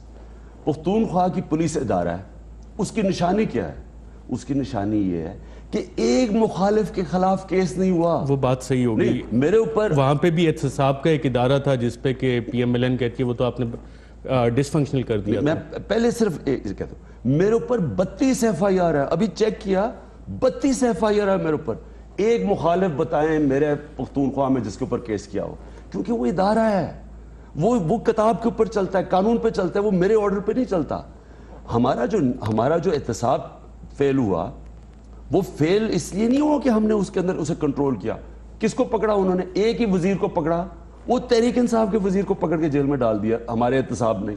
پختونخوا کی پولیس ادارہ ہے, اس کی نشانی کیا ہے؟ اس کی نشانی یہ ہے کہ ایک مخالف کے خلاف کیس نہیں ہوا. وہ بات صحیح ہوگی. میرے اوپر وہاں پہ بھی احتساب کا ایک ادارہ تھا جس پہ کہ پی ایم ایل این کہتی ہے وہ تو آپ نے ڈس فنکشنل کر دیا. میں پہلے صرف کہتا ہوں, میرے اوپر 32 ایف آئی آر ہے, ابھی چیک کیا 32 ایف آئی آر ہے میرے اوپر. ایک مخالف بتائیں میرے پختونخوا میں جس کے اوپر کیس کیا ہو, کیونکہ وہ ادارہ ہے, وہ کتاب کے اوپر چلتا ہے, قانون پہ چلتا ہے, وہ میرے آرڈر پہ نہیں چلتا. ہمارا جو احتساب فیل ہوا, وہ فیل اس لیے نہیں ہوا کہ ہم نے اس کے اندر اسے کنٹرول کیا. کس کو پکڑا انہوں نے؟ ایک ہی وزیر کو پکڑا, وہ تحریک انصاف کے وزیر کو پکڑ کے جیل میں ڈال دیا, ہمارے احتساب نے.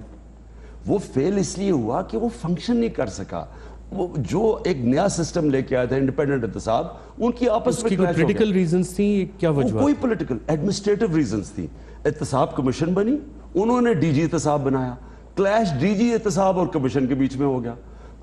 وہ فیل اس لیے ہوا کہ وہ فنکشن نہیں کر سکا. وہ جو ایک نیا سسٹم لے کے آیا تھا انڈیپینڈنٹ احتساب, ان کی آپس میں پولیٹیکل ریزنز تھیں, کیا وجہ؟ کوئی پولیٹیکل, ایڈمنسٹریٹو ریزنز تھی. احتساب کمیشن بنی, انہوں نے ڈی جی احتساب بنایا, کلیش ڈی جی احتساب اور کمیشن کے بیچ میں ہو گیا.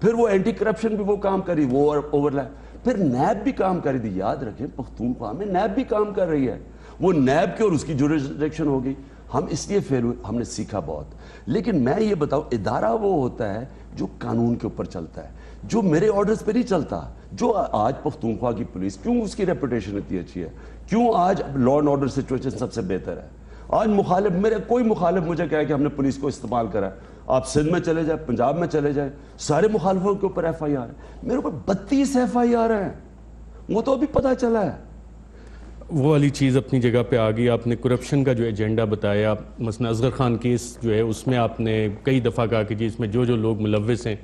پھر وہ اینٹی کرپشن بھی وہ کام کری, وہ اوور لیپ. پھر نیب بھی کام کر رہی تھی. یاد رکھیں پختونخوا میں نیب بھی کام کر رہی ہے. وہ نیب کے اور اس کی جوریسڈکشن ہوگی. ہم اس لیے فیل ہوئے, ہم نے سیکھا بہت. لیکن میں یہ بتاؤں, ادارہ وہ ہوتا ہے جو قانون کے اوپر چلتا ہے, جو میرے آرڈرز پہ نہیں چلتا. جو آج پختونخوا کی پولیس, کیوں اس کی ریپوٹیشن اتنی اچھی ہے, کیوں آج لا اینڈ آرڈر سچویشن سب سے بہتر ہے. آج مخالف, میرے کوئی مخالف مجھے کہے کہ ہم نے پولیس کو استعمال کرا ہے. آپ سندھ میں چلے جائیں, پنجاب میں چلے جائیں, سارے مخالفوں کے اوپر ایف آئی آر ہے. میرے اوپر 32 ایف آئی آر ہیں, وہ تو ابھی پتہ چلا ہے. وہ والی چیز اپنی جگہ پہ آ گئی. آپ نے کرپشن کا جو ایجنڈا بتایا, مثلا اصغر خان کیس جو ہے اس میں آپ نے کئی دفعہ کہا کہ جی اس میں جو لوگ ملوث ہیں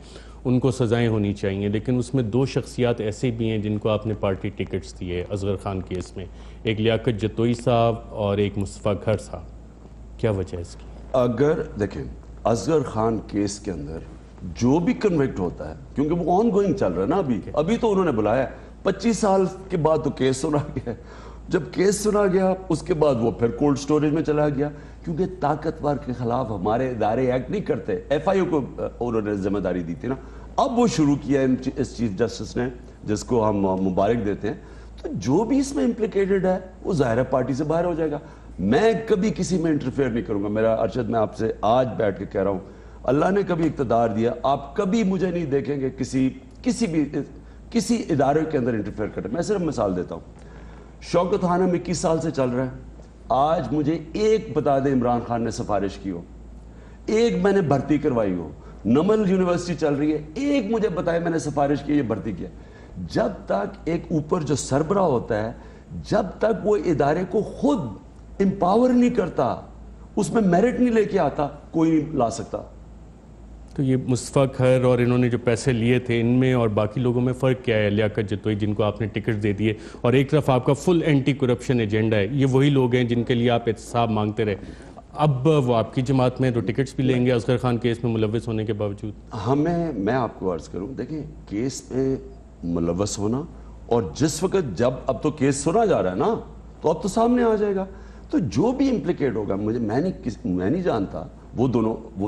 ان کو سزائیں ہونی چاہیے, لیکن اس میں 2 شخصیات ایسے بھی ہیں جن کو آپ نے پارٹی ٹکٹس دیے اصغر خان کیس میں, ایک لیاقت جتوئی صاحب اور ایک مصطفیٰ گھر صاحب. کیا وجہ ہے اس کی؟ اگر دیکھیں اصغر خان کیس کے اندر جو بھی کنوکٹ ہوتا ہے, کیونکہ وہ آن گوئنگ چل رہا ہے نا, ابھی تو انہوں نے بلایا 25 سال کے بعد تو کیس سنا گیا. جب کیس سنا گیا اس کے بعد وہ پھر کولڈ سٹوریج میں چلا گیا, کیونکہ طاقتور کے خلاف ہمارے ادارے ایکٹ نہیں کرتے. ایف آئی او کو انہوں نے ذمہ داری دی تھی نا, اب وہ شروع کیا اس چیف جسٹس نے, جس کو ہم مبارک دیتے ہیں. تو جو بھی اس میں امپلیکیٹڈ ہے وہ ظاہر پارٹی سے باہر ہو جائے گا. میں کبھی کسی میں انٹرفیئر نہیں کروں گا. میرا ارشد, میں آپ سے آج بیٹھ کے کہہ رہا ہوں, اللہ نے کبھی اقتدار دیا, آپ کبھی مجھے نہیں دیکھیں گے کسی ادارے کے اندر انٹرفیئر کرتے. میں صرف مثال دیتا ہوں, شوکت خانم 21 سال سے چل رہا ہے. آج مجھے ایک بتا دیں عمران خان نے سفارش کی ہو, ایک میں نے بھرتی کروائی ہو. نمل یونیورسٹی چل رہی ہے, ایک مجھے بتائے میں نے سفارش کی, یہ بھرتی کیا. جب تک ایک اوپر جو سربراہ ہوتا ہے, جب تک وہ ادارے کو خود امپاور نہیں کرتا, اس میں میرٹ نہیں لے کے آتا, کوئی نہیں لا سکتا. تو یہ مصطفیٰ گھر اور انہوں نے جو پیسے لیے تھے, ان میں اور باقی لوگوں میں فرق کیا ہے؟ لیاقت جتوئی جن کو آپ نے ٹکٹ دے دیے, اور ایک طرف آپ کا فل اینٹی کرپشن ایجنڈا ہے, یہ وہی لوگ ہیں جن کے لیے آپ احتساب مانگتے رہے. اب وہ آپ کی جماعت میں تو ٹکٹس بھی لیں گے اصغر خان کیس میں ملوث ہونے کے باوجود. میں آپ کو عرض کروں, دیکھیں کیس میں ملوث ہونا, اور جس وقت جب اب تو کیس سنا جا رہا ہے نا, تو اب تو سامنے آ جائے گا. تو جو بھی امپلیکیٹ ہوگا, میں نہیں جانتا, وہ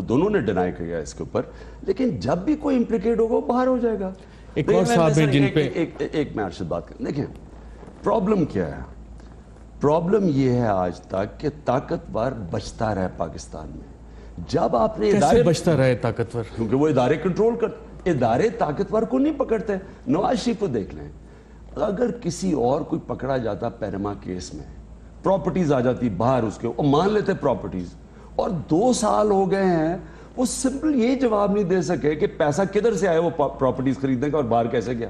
دونوں نے ڈینائی کیا اس کے اوپر, لیکن جب بھی کوئی امپلیکیٹ ہوگا وہ باہر ہو جائے گا. ایک اور صاحب ہیں جن پہ ایک میں ارشد بات کروں. دیکھیں پرابلم کیا ہے, پرابلم یہ ہے آج تک کہ طاقتور بچتا رہا پاکستان میں. جب آپ نے کیسے بچتا رہے طاقتور؟ کیونکہ وہ ادارے کنٹرول کرتے, ادارے طاقتور کو نہیں پکڑتے. نواز شریف کو دیکھ لیں, اگر کسی اور کوئی پکڑا جاتا پینما کیس میں, پراپرٹیز آ جاتی باہر اس کے, اور مان لیتے پراپرٹیز, اور 2 سال ہو گئے ہیں وہ سمپل یہ جواب نہیں دے سکے کہ پیسہ کدھر سے آئے وہ پراپرٹیز خریدنے کا اور باہر کیسے گیا.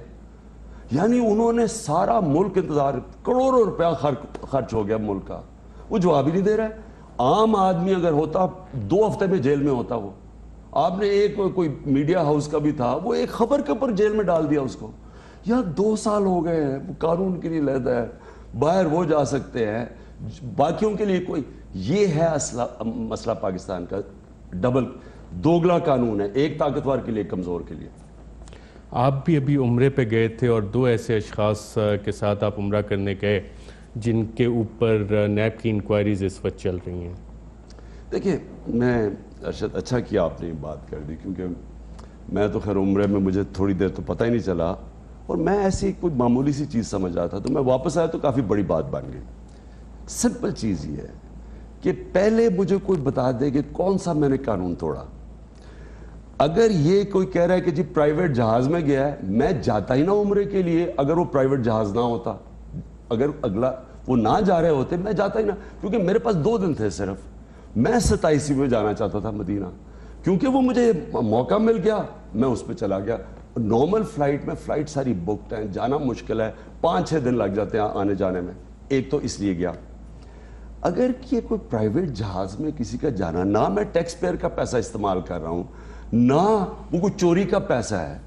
یعنی انہوں نے سارا ملک انتظار, کروڑوں روپیہ خرچ ہو گیا ملک کا, وہ جواب ہی نہیں دے رہا ہے. عام آدمی اگر ہوتا 2 ہفتے میں جیل میں ہوتا. وہ آپ نے ایک کوئی میڈیا ہاؤس کا بھی تھا, وہ ایک خبر کے اوپر جیل میں ڈال دیا اس کو. یار 2 سال ہو گئے ہیں, وہ قانون کے لیے لیتا ہے, باہر وہ جا سکتے ہیں, باقیوں کے لیے کوئی. یہ ہے مسئلہ پاکستان کا, ڈبل دوگلا قانون ہے, ایک طاقتور کے لیے, کمزور کے لیے. آپ بھی ابھی عمرے پہ گئے تھے, اور 2 ایسے اشخاص کے ساتھ آپ عمرہ کرنے گئے جن کے اوپر نیب کی انکوائریز اس وقت چل رہی ہیں. دیکھیں میں ارشد, اچھا کیا آپ نے بات کر دی, کیونکہ میں تو خیر عمرے میں مجھے تھوڑی دیر تو پتہ ہی نہیں چلا, اور میں ایسی کوئی معمولی سی چیز سمجھ رہا تھا, تو میں واپس آیا تو کافی بڑی بات بن گئی. سمپل چیز یہ ہے کہ پہلے مجھے کوئی بتا دے کہ کون سا میں نے قانون توڑا. اگر یہ کوئی کہہ رہا ہے کہ جی پرائیویٹ جہاز میں گیا ہے, میں جاتا ہی نہ عمرے کے لیے. اگر وہ پرائیویٹ جہاز نہ ہوتا, اگر اگلا وہ نہ جا رہے ہوتے, میں جاتا ہی نہ, کیونکہ میرے پاس 2 دن تھے صرف. میں 27 میں جانا چاہتا تھا مدینہ, کیونکہ وہ مجھے موقع مل گیا, میں اس پہ چلا گیا. نارمل فلائٹ میں, فلائٹ ساری بکڈ ہیں, جانا مشکل ہے, 5-6 دن لگ جاتے ہیں آنے جانے میں. ایک تو اس لیے گیا. اگر یہ کوئی پرائیویٹ جہاز میں کسی کا جانا, نہ میں ٹیکس پیئر کا پیسہ استعمال کر رہا ہوں, نہ وہ کوئی چوری کا پیسہ ہے,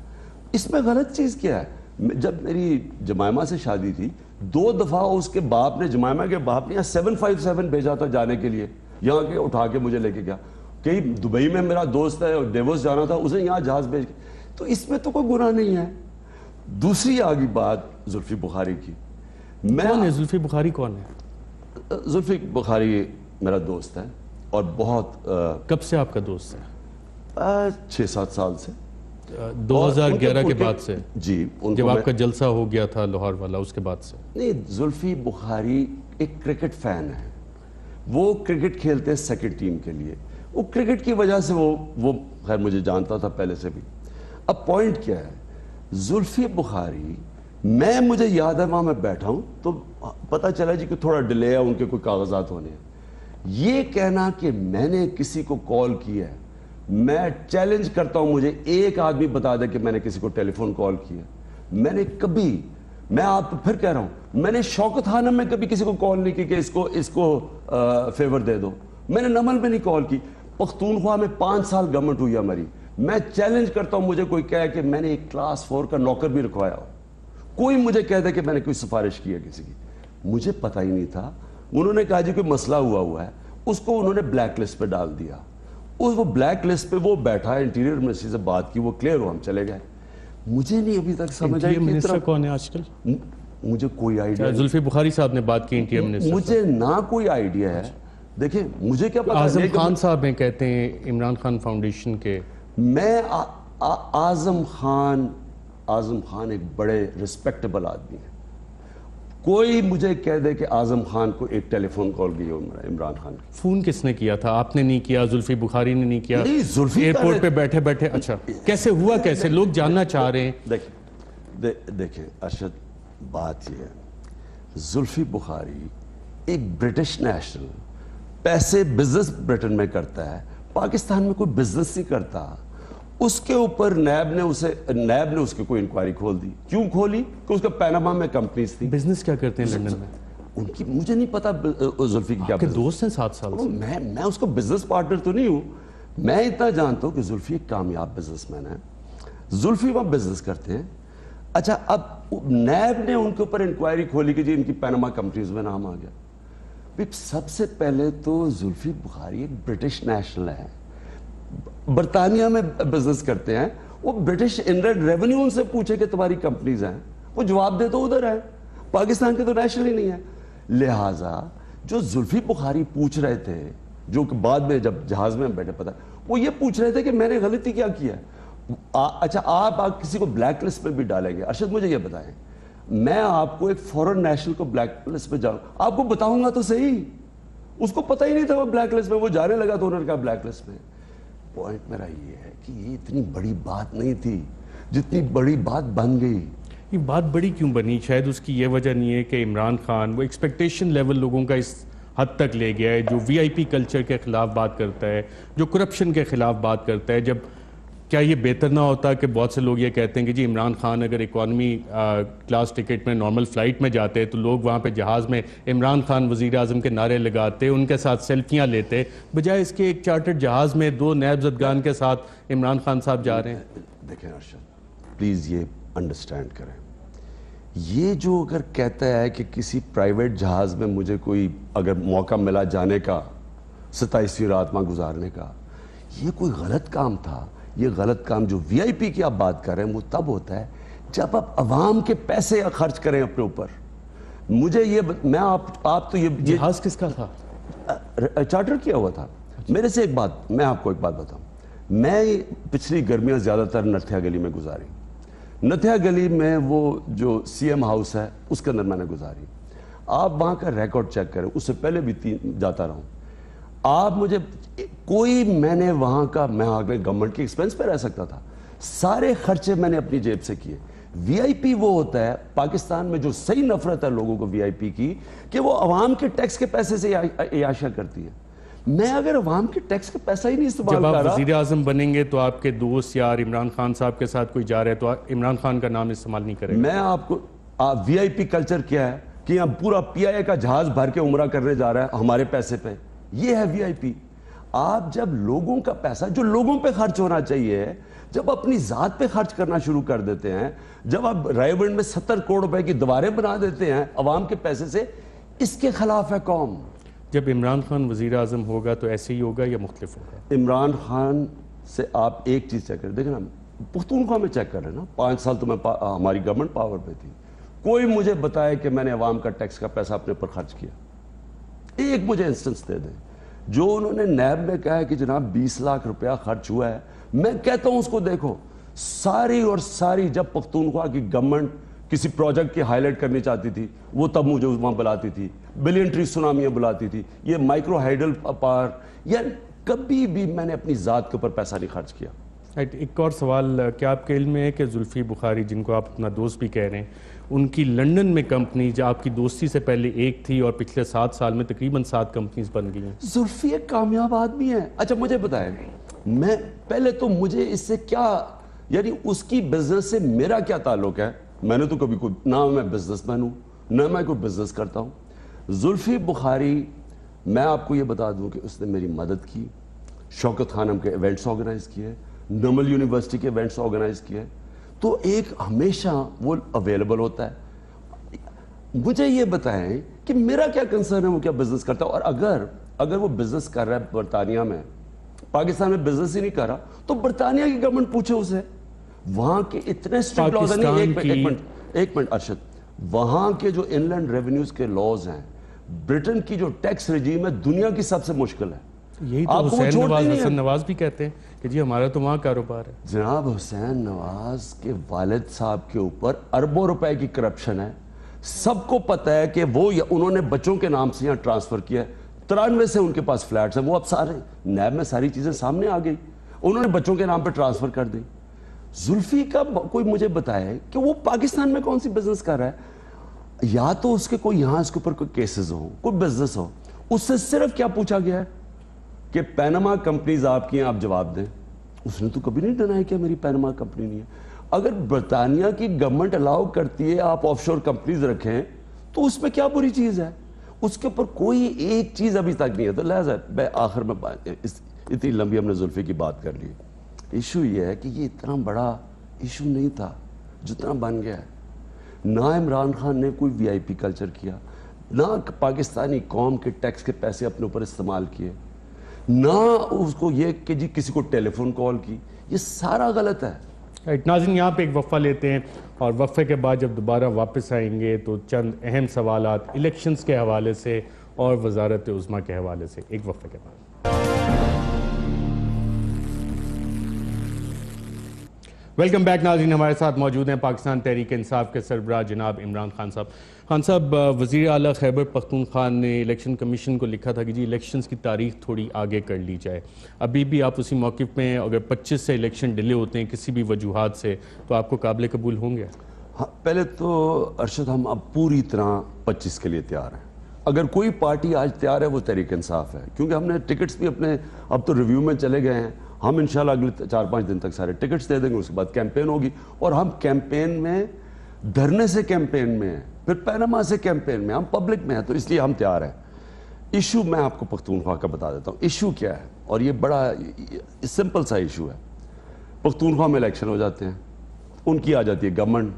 اس میں غلط چیز کیا ہے؟ جب میری جمائمہ سے شادی تھی, 2 دفعہ اس کے باپ نے, جمائمہ کے باپ نے 757 بھیجا تھا جانے کے لیے, یہاں کے اٹھا کے مجھے لے کے گیا. کہیں دبئی میں میرا دوست ہے, ڈیوس جانا تھا, اسے یہاں جہاز بھیج کے, تو اس میں تو کوئی گناہ نہیں ہے. دوسری آگی بات زلفی بخاری کی. کون ہے زلفی بخاری؟ کون ہے زلفی بخاری؟ میرا دوست ہے, اور بہت. کب سے آپ کا دوست ہے؟ 6-7 سال سے. 2011 کے بعد سے جی جب آپ کا جلسہ ہو گیا تھا لاہور والا اس کے بعد سے نہیں، زلفی بخاری ایک کرکٹ فین ہے، وہ کرکٹ کھیلتے ہیں سیکنڈ ٹیم کے لیے، وہ کرکٹ کی وجہ سے وہ خیر مجھے جانتا تھا پہلے سے بھی۔ اب پوائنٹ کیا ہے، زلفی بخاری مجھے یاد ہے وہاں میں بیٹھا ہوں تو پتہ چلا جی کہ تھوڑا ڈیلے ہے، ان کے کوئی کاغذات ہونے ہیں۔ یہ کہنا کہ میں نے کسی کو کال کیا ہے، میں چیلنج کرتا ہوں مجھے ایک آدمی بتا دے کہ میں نے کسی کو ٹیلی فون کال کیا، میں نے کبھی، میں آپ پھر کہہ رہا ہوں، میں نے شوکت خانم میں کبھی کسی کو کال نہیں کی کہ اس کو فیور دے دو، میں نے نمل میں نہیں کال کی، پختونخوا میں 5 سال گورنمنٹ ہوئی ہماری، میں چیلنج کرتا ہوں مجھے کوئی کہے کہ میں نے ایک کلاس 4 کا نوکر بھی رکھوایا ہو، کوئی مجھے کہہ دے کہ میں نے کوئی سفارش کی ہے کسی کی، مجھے پتہ ہی نہیں تھا۔ انہوں نے کہا جی کوئی مسئلہ ہوا ہے، اس کو انہوں نے بلیک لسٹ پہ ڈال دیا، وہ بلیک لسٹ پہ وہ بیٹھا ہے، انٹیریئر منسٹری سے بات کی، وہ کلیئر ہو، ہم چلے گئے۔ مجھے نہیں ابھی تک سمجھ آئی کہ منسٹر کون ہے آج کل؟ مجھے کوئی آئیڈیا، زلفی بخاری صاحب نے بات کی انٹیریئر منسٹر، مجھے نہ کوئی آئیڈیا ہے۔ دیکھیں مجھے کیا پتا، اعظم خان صاحب ہیں کہتے ہیں عمران خان فاؤنڈیشن کے، میں اعظم خان ایک بڑے رسپیکٹیبل آدمی ہیں، کوئی مجھے کہہ دے کہ اعظم خان کو ایک ٹیلی فون کال کی عمران خان کی، فون کس نے کیا تھا؟ آپ نے نہیں کیا، زلفی بخاری نے نہیں کیا؟ نہیں، زلفی ایئرپورٹ پہ بیٹھے بیٹھے، اچھا کیسے ہوا، کیسے لوگ جاننا چاہ رہے ہیں۔ دیکھیں ارشد، بات یہ ہے، زلفی بخاری ایک برٹش نیشنل، پیسے بزنس برٹن میں کرتا ہے، پاکستان میں کوئی بزنس نہیں کرتا، اس کے اوپر نیب نے اس کی کوئی انکوائری کھول دی، کیوں کھولی؟ کہ اس کا پیناما میں کمپنیز تھی۔ بزنس کیا کرتے ہیں لنڈن میں؟ ان کی مجھے نہیں پتا زلفی کی کیا آپ کے دوست ہیں 7 سال سے؟ میں اس کو بزنس پارٹنر تو نہیں ہوں، میں اتنا جانتا ہوں کہ زلفی ایک کامیاب بزنس مین ہے، زلفی وہاں بزنس کرتے ہیں۔ اچھا، اب نیب نے ان کے اوپر انکوائری کھولی کہ جی ان کی پیناما کمپنیز میں نام آ گیا۔ سب سے پہلے تو زلفی بخاری ایک برٹش نیشنل ہے، برطانیہ میں بزنس کرتے ہیں، وہ برٹش انلینڈ ریونیو ان سے پوچھے کہ تمہاری کمپنیز ہیں، وہ جواب دے تو ادھر ہے، پاکستان کے تو نیشنل ہی نہیں ہے۔ لہٰذا جو زلفی بخاری پوچھ رہے تھے، جو کہ بعد میں جب جہاز میں بیٹھے پتا، وہ یہ پوچھ رہے تھے کہ میں نے غلطی کیا کیا ہے۔ اچھا، آپ کسی کو بلیک لسٹ پہ بھی ڈالیں گے، ارشد مجھے یہ بتائیں، میں آپ کو ایک فورن نیشنل کو بلیک لسٹ پہ جاؤں، آپ کو بتاؤں گا تو صحیح، اس کو پتہ ہی نہیں تھا وہ بلیک لسٹ میں، وہ جانے لگا تو انہوں نے کہا بلیک لسٹ میں۔ پوائنٹ میرا یہ ہے کہ یہ اتنی بڑی بات نہیں تھی جتنی بڑی بات بن گئی۔ یہ بات بڑی کیوں بنی؟ شاید اس کی یہ وجہ نہیں ہے کہ عمران خان وہ ایکسپیکٹیشن لیول لوگوں کا اس حد تک لے گیا ہے، جو وی آئی پی کلچر کے خلاف بات کرتا ہے، جو کرپشن کے خلاف بات کرتا ہے۔ جب کیا یہ بہتر نہ ہوتا کہ بہت سے لوگ یہ کہتے ہیں کہ جی عمران خان اگر اکانومی کلاس ٹکٹ میں نارمل فلائٹ میں جاتے تو لوگ وہاں پہ جہاز میں عمران خان وزیر اعظم کے نعرے لگاتے، ان کے ساتھ سیلفیاں لیتے، بجائے اس کے ایک چارٹرڈ جہاز میں 2 نیب زدگان کے ساتھ عمران خان صاحب جا رہے ہیں۔ دیکھیں ارشد، پلیز یہ انڈرسٹینڈ کریں، یہ جو اگر کہتا ہے کہ کسی پرائیویٹ جہاز میں مجھے کوئی اگر موقع ملا جانے کا، 27ویں رات وہاں گزارنے کا، یہ کوئی غلط کام تھا۔ یہ غلط کام جو وی آئی پی کی آپ بات کر رہے ہیں وہ تب ہوتا ہے جب آپ عوام کے پیسے خرچ کریں اپنے اوپر۔ مجھے یہ میں آپ تو یہ جہاز کس کا تھا؟ چارٹر کیا ہوا تھا۔ میرے سے ایک بات، میں آپ کو ایک بات بتاؤں، میں پچھلی گرمیاں زیادہ تر نتھیا گلی میں گزاری، نتھیا گلی میں وہ جو سی ایم ہاؤس ہے اس کے اندر میں نے گزاری۔ آپ وہاں کا ریکارڈ چیک کریں، اس سے پہلے بھی جاتا رہا ہوں، آپ مجھے کوئی، میں نے وہاں کا، میں آگے گورنمنٹ کی ایکسپینس پہ رہ سکتا تھا، سارے خرچے میں نے اپنی جیب سے کیے۔ وی آئی پی وہ ہوتا ہے پاکستان میں جو صحیح نفرت ہے لوگوں کو وی آئی پی کی، کہ وہ عوام کے ٹیکس کے پیسے سے عیاشیاں کرتی ہے۔ میں اگر عوام کے ٹیکس کا پیسہ ہی نہیں استعمال کر رہا، جب آپ وزیر اعظم بنیں گے تو آپ کے دوست یار عمران خان صاحب کے ساتھ کوئی جا رہے تو عمران خان کا نام استعمال نہیں کریں گے؟ میں آپ کو، وی آئی پی کلچر کیا ہے کہ یہاں پورا پی آئی اے کا جہاز بھر کے عمرہ کرنے جا رہا ہے ہمارے پیسے پہ، یہ ہے وی آئی پی۔ آپ جب لوگوں کا پیسہ جو لوگوں پہ خرچ ہونا چاہیے، جب اپنی ذات پہ خرچ کرنا شروع کر دیتے ہیں، جب آپ رائے میں 70 کروڑ روپے کی دیواریں بنا دیتے ہیں عوام کے پیسے سے، اس کے خلاف ہے قوم۔ جب عمران خان وزیر اعظم ہوگا تو ایسے ہی ہوگا یا مختلف ہوگا؟ عمران خان سے آپ ایک چیز چیک کریں، دیکھیں نا، پختونخوا میں چیک کر رہے ہیں نا، 5 سال تو میں ہماری گورنمنٹ پاور پہ تھی، کوئی مجھے بتائے کہ میں نے عوام کا ٹیکس کا پیسہ اپنے پر خرچ کیا، ایک مجھے انسٹنس دے دیں۔ جو انہوں نے نیب میں کہا ہے کہ جناب 20 لاکھ روپیہ خرچ ہوا ہے، میں کہتا ہوں اس کو دیکھو، ساری اور ساری جب پختونخوا کی گورنمنٹ کسی پروجیکٹ کی ہائی لائٹ کرنی چاہتی تھی وہ تب مجھے وہاں بلاتی تھی, بلین ٹری سونامیاں بلاتی تھی, یہ مائکرو ہائیڈل پاور, یا کبھی بھی میں نے اپنی ذات کے اوپر پیسہ نہیں خرچ کیا. ایک اور سوال, کیا آپ کے علم میں ہے کہ زلفی بخاری, جن کو آپ اپنا دوست بھی کہہ رہے ہیں, ان کی لنڈن میں کمپنی جو آپ کی دوستی سے پہلے ایک تھی اور پچھلے 7 سال میں تقریباً 7 کمپنیز بن گئی ہیں؟ زلفی ایک کامیاب آدمی ہے. اچھا مجھے بتائیں, میں پہلے تو مجھے اس سے کیا, یعنی اس کی بزنس سے میرا کیا تعلق ہے؟ میں نے تو کبھی کوئی, نہ میں بزنس مین ہوں نہ میں کوئی بزنس کرتا ہوں. زلفی بخاری, میں آپ کو یہ بتا دوں کہ اس نے میری مدد کی, شوکت خانم کے ایونٹس آرگنائز کیے, نمل یونیورسٹی کے ایونٹس آرگنائز کیے, تو ایک ہمیشہ وہ اویلیبل ہوتا ہے. مجھے یہ بتائیں کہ میرا کیا کنسرن ہے وہ کیا بزنس کرتا ہے, اور اگر وہ بزنس کر رہا ہے برطانیہ میں, پاکستان میں بزنس ہی نہیں کر رہا, تو برطانیہ کی گورنمنٹ پوچھے اسے. وہاں کے اتنے سٹرکٹ لاز ہیں, ایک منٹ ارشد, وہاں کے جو ان لینڈ ریونیوز کے لاز ہیں, برٹن کی جو ٹیکس رجیم ہے دنیا کی سب سے مشکل ہے. یہی تو حسین نواز بھی کہتے ہیں کہ جی ہمارا تو وہاں کاروبار ہے. جناب حسین نواز کے والد صاحب کے اوپر اربوں روپے کی کرپشن ہے. سب کو پتہ ہے کہ وہ انہوں نے بچوں کے نام سے یہاں ٹرانسفر کیا ہے. 93 سے ان کے پاس فلیٹس ہیں, وہ اب سارے نیب میں ساری چیزیں سامنے آ گئی, انہوں نے بچوں کے نام پہ ٹرانسفر کر دی. زلفی کا کوئی مجھے بتائے کہ وہ پاکستان میں کون سی بزنس کر رہا ہے. یا تو اس کے کوئی یہاں اس کے اوپر کوئی کیسز ہو, کوئی بزنس ہو, اس سے صرف کیا پوچھا گیا ہے کہ پینما کمپنیز آپ کی ہیں, آپ جواب دیں. اس نے تو کبھی نہیں ڈنائی کہ میری پینما کمپنی نہیں ہے. اگر برطانیہ کی گورنمنٹ الاؤ کرتی ہے آپ آف شور کمپنیز رکھیں تو اس میں کیا بری چیز ہے؟ اس کے اوپر کوئی ایک چیز ابھی تک نہیں ہے. تو لہٰذا آخر میں اتنی لمبی ہم نے زلفی کی بات کر لی. ایشو یہ ہے کہ یہ اتنا بڑا ایشو نہیں تھا جتنا بن گیا ہے. نہ عمران خان نے کوئی وی آئی پی کلچر کیا, نہ پاکستانی قوم کے ٹیکس کے پیسے اپنے اوپر استعمال کیے, نہ اس کو یہ کہ جی کسی کو ٹیلی فون کال کی. یہ سارا غلط ہے. ناظرین یہاں پہ ایک وقفہ لیتے ہیں اور وقفے کے بعد جب دوبارہ واپس آئیں گے تو چند اہم سوالات الیکشنز کے حوالے سے اور وزارت عظمیٰ کے حوالے سے. ایک وقفے کے بعد. ویلکم بیک ناظرین, ہمارے ساتھ موجود ہیں پاکستان تحریک انصاف کے سربراہ جناب عمران خان صاحب. خان صاحب, وزیر اعلیٰ خیبر پختونخوا نے الیکشن کمیشن کو لکھا تھا کہ جی الیکشنز کی تاریخ تھوڑی آگے کر لی جائے. ابھی بھی آپ اسی موقف میں, اگر 25 سے الیکشن ڈیلے ہوتے ہیں کسی بھی وجوہات سے, تو آپ کو قابل قبول ہوں گے؟ ہاں, پہلے تو ارشد ہم اب پوری طرح 25 کے لیے تیار ہیں. اگر کوئی پارٹی آج تیار ہے وہ تحریک انصاف ہے, کیونکہ ہم نے ٹکٹس بھی اپنے اب تو ریویو میں چلے گئے ہیں. ہم انشاءاللہ اگلے 4-5 دن تک سارے ٹکٹس دے دیں گے, اس کے بعد کیمپین ہوگی. اور ہم کیمپین میں, دھرنے سے کیمپین میں ہیں, پھر پینما سے کیمپین میں, ہم پبلک میں ہیں, تو اس لیے ہم تیار ہیں. ایشو میں آپ کو پختونخوا کا بتا دیتا ہوں. ایشو کیا ہے, اور یہ بڑا سمپل سا ایشو ہے. پختونخوا میں الیکشن ہو جاتے ہیں, ان کی آ جاتی ہے گورنمنٹ,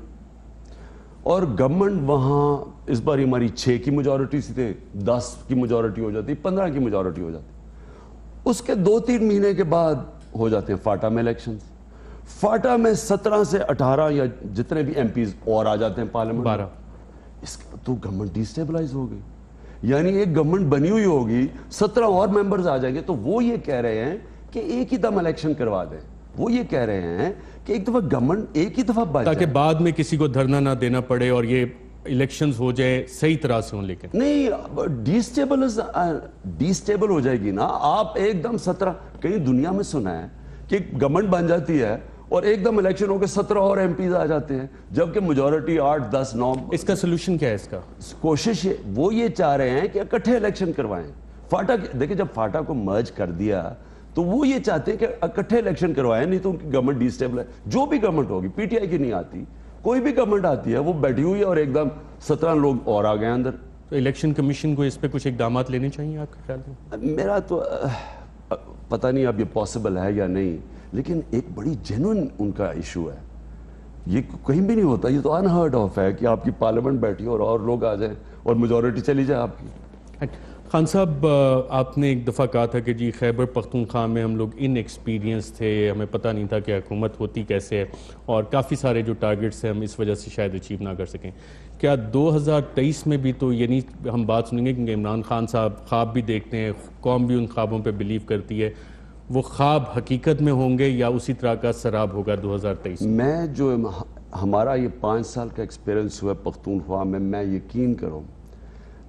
اور گورنمنٹ وہاں اس بار ہماری 6 کی میجورٹی سے 10 کی میجورٹی ہو جاتی, 15 کی میجورٹی ہو جاتی. اس کے 2-3 مہینے کے بعد ہو جاتے ہیں فاٹا میں الیکشنز. فاٹا میں 17 سے 18 یا جتنے بھی ایم پیز اور آ جاتے ہیں پارلیمنٹ. 12. اس تو گورنمنٹ ڈی سٹیبلائز ہو گئی. یعنی ایک گورنمنٹ بنی ہوئی ہوگی, 17 اور ممبرز آ جائیں گے, تو وہ یہ کہہ رہے ہیں کہ ایک ہی دم الیکشن کروا دیں. وہ یہ کہہ رہے ہیں کہ ایک دفعہ گورنمنٹ ایک ہی دفعہ بچ جائے, تاکہ بعد میں کسی کو دھرنا نہ دینا پڑے اور یہ الیکشنز ہو جائے صحیح طرح سے ہوں. لیکن نہیں, ڈی سٹیبل ہو جائے گی نا. آپ ایک دم 17, کہیں دنیا میں سنا ہے کہ گورنمنٹ بن جاتی ہے اور ایک دم الیکشن ہو کے 17 اور ایم پیز آ جاتے ہیں, جبکہ میجورٹی 8, 10, 9. اس کا سلوشن کیا ہے؟ اس کا کوشش وہ یہ چاہ رہے ہیں کہ اکٹھے الیکشن کروائیں. فاٹا دیکھیں, جب فاٹا کو مرج کر دیا تو وہ یہ چاہتے ہیں کہ اکٹھے الیکشن کروائیں, نہیں تو ان کی گورنمنٹ ڈی سٹیبل ہے. جو بھی گورنمنٹ ہوگی, پی ٹی آئی کی نہیں آتی, کوئی بھی گورنمنٹ آتی ہے وہ بیٹھی ہوئی ہے اور ایک دم 17 لوگ اور آ گئے اندر. تو الیکشن کمیشن کو اس پہ کچھ اقدامات لینے چاہیے آپ کے خیال میں؟ میرا تو پتہ نہیں اب یہ پاسبل ہے یا نہیں, لیکن ایک بڑی جینوئن ان کا ایشو ہے. یہ کہیں بھی نہیں ہوتا, یہ تو انہرڈ آف ہے کہ آپ کی پارلیمنٹ بیٹھی اور لوگ آ جائیں اور میجورٹی چلی جائے آپ کی. خان صاحب, آپ نے ایک دفعہ کہا تھا کہ جی خیبر پختونخوا میں ہم لوگ ان ایکسپیرینس تھے, ہمیں پتہ نہیں تھا کہ حکومت ہوتی کیسے ہے, اور کافی سارے جو ٹارگٹس ہیں ہم اس وجہ سے شاید اچیو نہ کر سکیں. کیا 2023 میں بھی تو یعنی ہم بات سنیں گے کہ عمران خان صاحب خواب بھی دیکھتے ہیں, قوم بھی ان خوابوں پہ بلیو کرتی ہے, وہ خواب حقیقت میں ہوں گے یا اسی طرح کا سراب ہوگا 2023 میں؟ میں جو ہمارا یہ 5 سال کا ایکسپیرنس ہوا پختونخوا میں یقین کروں،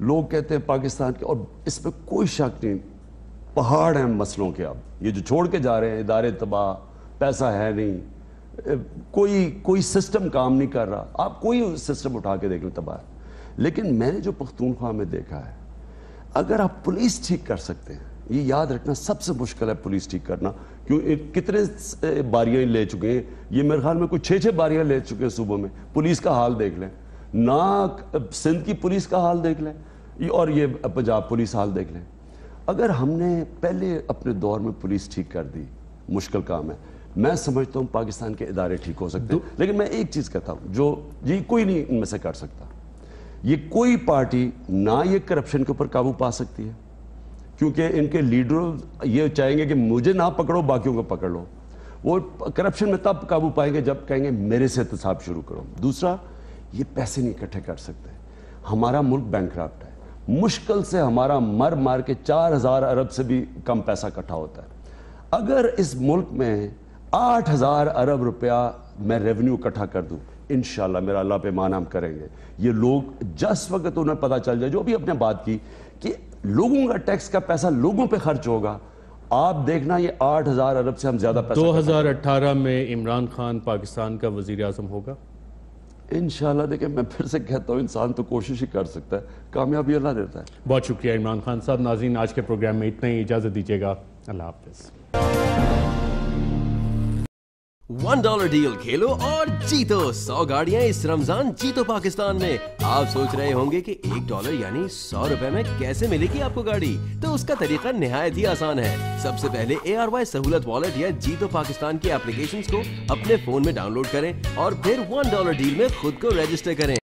لوگ کہتے ہیں پاکستان کے، اور اس میں کوئی شک نہیں، پہاڑ ہیں مسئلوں کے، اب یہ جو چھوڑ کے جا رہے ہیں، ادارے تباہ، پیسہ ہے نہیں، کوئی سسٹم کام نہیں کر رہا، آپ کوئی سسٹم اٹھا کے دیکھ لیں تباہ ہے۔ لیکن میں نے جو پختونخوا میں دیکھا ہے، اگر آپ پولیس ٹھیک کر سکتے ہیں، یہ یاد رکھنا سب سے مشکل ہے پولیس ٹھیک کرنا، کیوں کتنے باریاں لے چکے ہیں، یہ میرے خیال میں کوئی 6 باریاں لے چکے ہیں صوبوں میں، پولیس کا حال دیکھ لیں، نہ سندھ کی پولیس کا حال دیکھ لیں اور یہ پنجاب پولیس حال دیکھ لیں۔ اگر ہم نے پہلے اپنے دور میں پولیس ٹھیک کر دی، مشکل کام ہے، میں سمجھتا ہوں پاکستان کے ادارے ٹھیک ہو سکتے ہیں۔ لیکن میں ایک چیز کہتا ہوں، جو یہ کوئی نہیں ان میں سے کر سکتا، یہ کوئی پارٹی نہ یہ کرپشن کے اوپر قابو پا سکتی ہے، کیونکہ ان کے لیڈر یہ چاہیں گے کہ مجھے نہ پکڑو باقیوں کو پکڑ لو، وہ کرپشن میں تب قابو پائیں گے جب کہیں گے میرے سے احتساب شروع کرو۔ دوسرا، یہ پیسے نہیں اکٹھے کر سکتے، ہمارا ملک بینکرپٹ ہے، مشکل سے ہمارا مر کے 4000 ارب سے بھی کم پیسہ اکٹھا ہوتا ہے۔ اگر اس ملک میں 8000 ارب روپیہ میں ریونیو اکٹھا کر دوں، انشاءاللہ میرا اللہ پہ ایمان ہم کریں گے، یہ لوگ جس وقت انہیں پتہ چل جائے، جو بھی اپنے بات کی کہ لوگوں کا ٹیکس کا پیسہ لوگوں پہ خرچ ہوگا، آپ دیکھنا یہ 8000 ارب سے ہم زیادہ پیسہ 2018 میں عمران خان پاکستان کا وزیر اعظم ہوگا انشاءاللہ۔ دیکھیں میں پھر سے کہتا ہوں، انسان تو کوشش ہی کر سکتا ہے، کامیابی اللہ دیتا ہے۔ بہت شکریہ عمران خان صاحب۔ ناظرین، آج کے پروگرام میں اتنا ہی، اجازت دیجیے گا، اللہ حافظ۔ $1 ڈیل کھیلو اور جیتو 100 گاڑیاں اس رمضان جیتو پاکستان میں۔ آپ سوچ رہے ہوں گے کہ $1 یعنی 100 روپے میں کیسے ملے گی آپ کو گاڑی؟ تو اس کا طریقہ نہایت ہی آسان ہے۔ سب سے پہلے ARY سہولت والیٹ یا جیتو پاکستان کی اپلیکیشنز کو اپنے فون میں ڈاؤن لوڈ کریں اور پھر $1 ڈیل میں خود کو رجسٹر کریں۔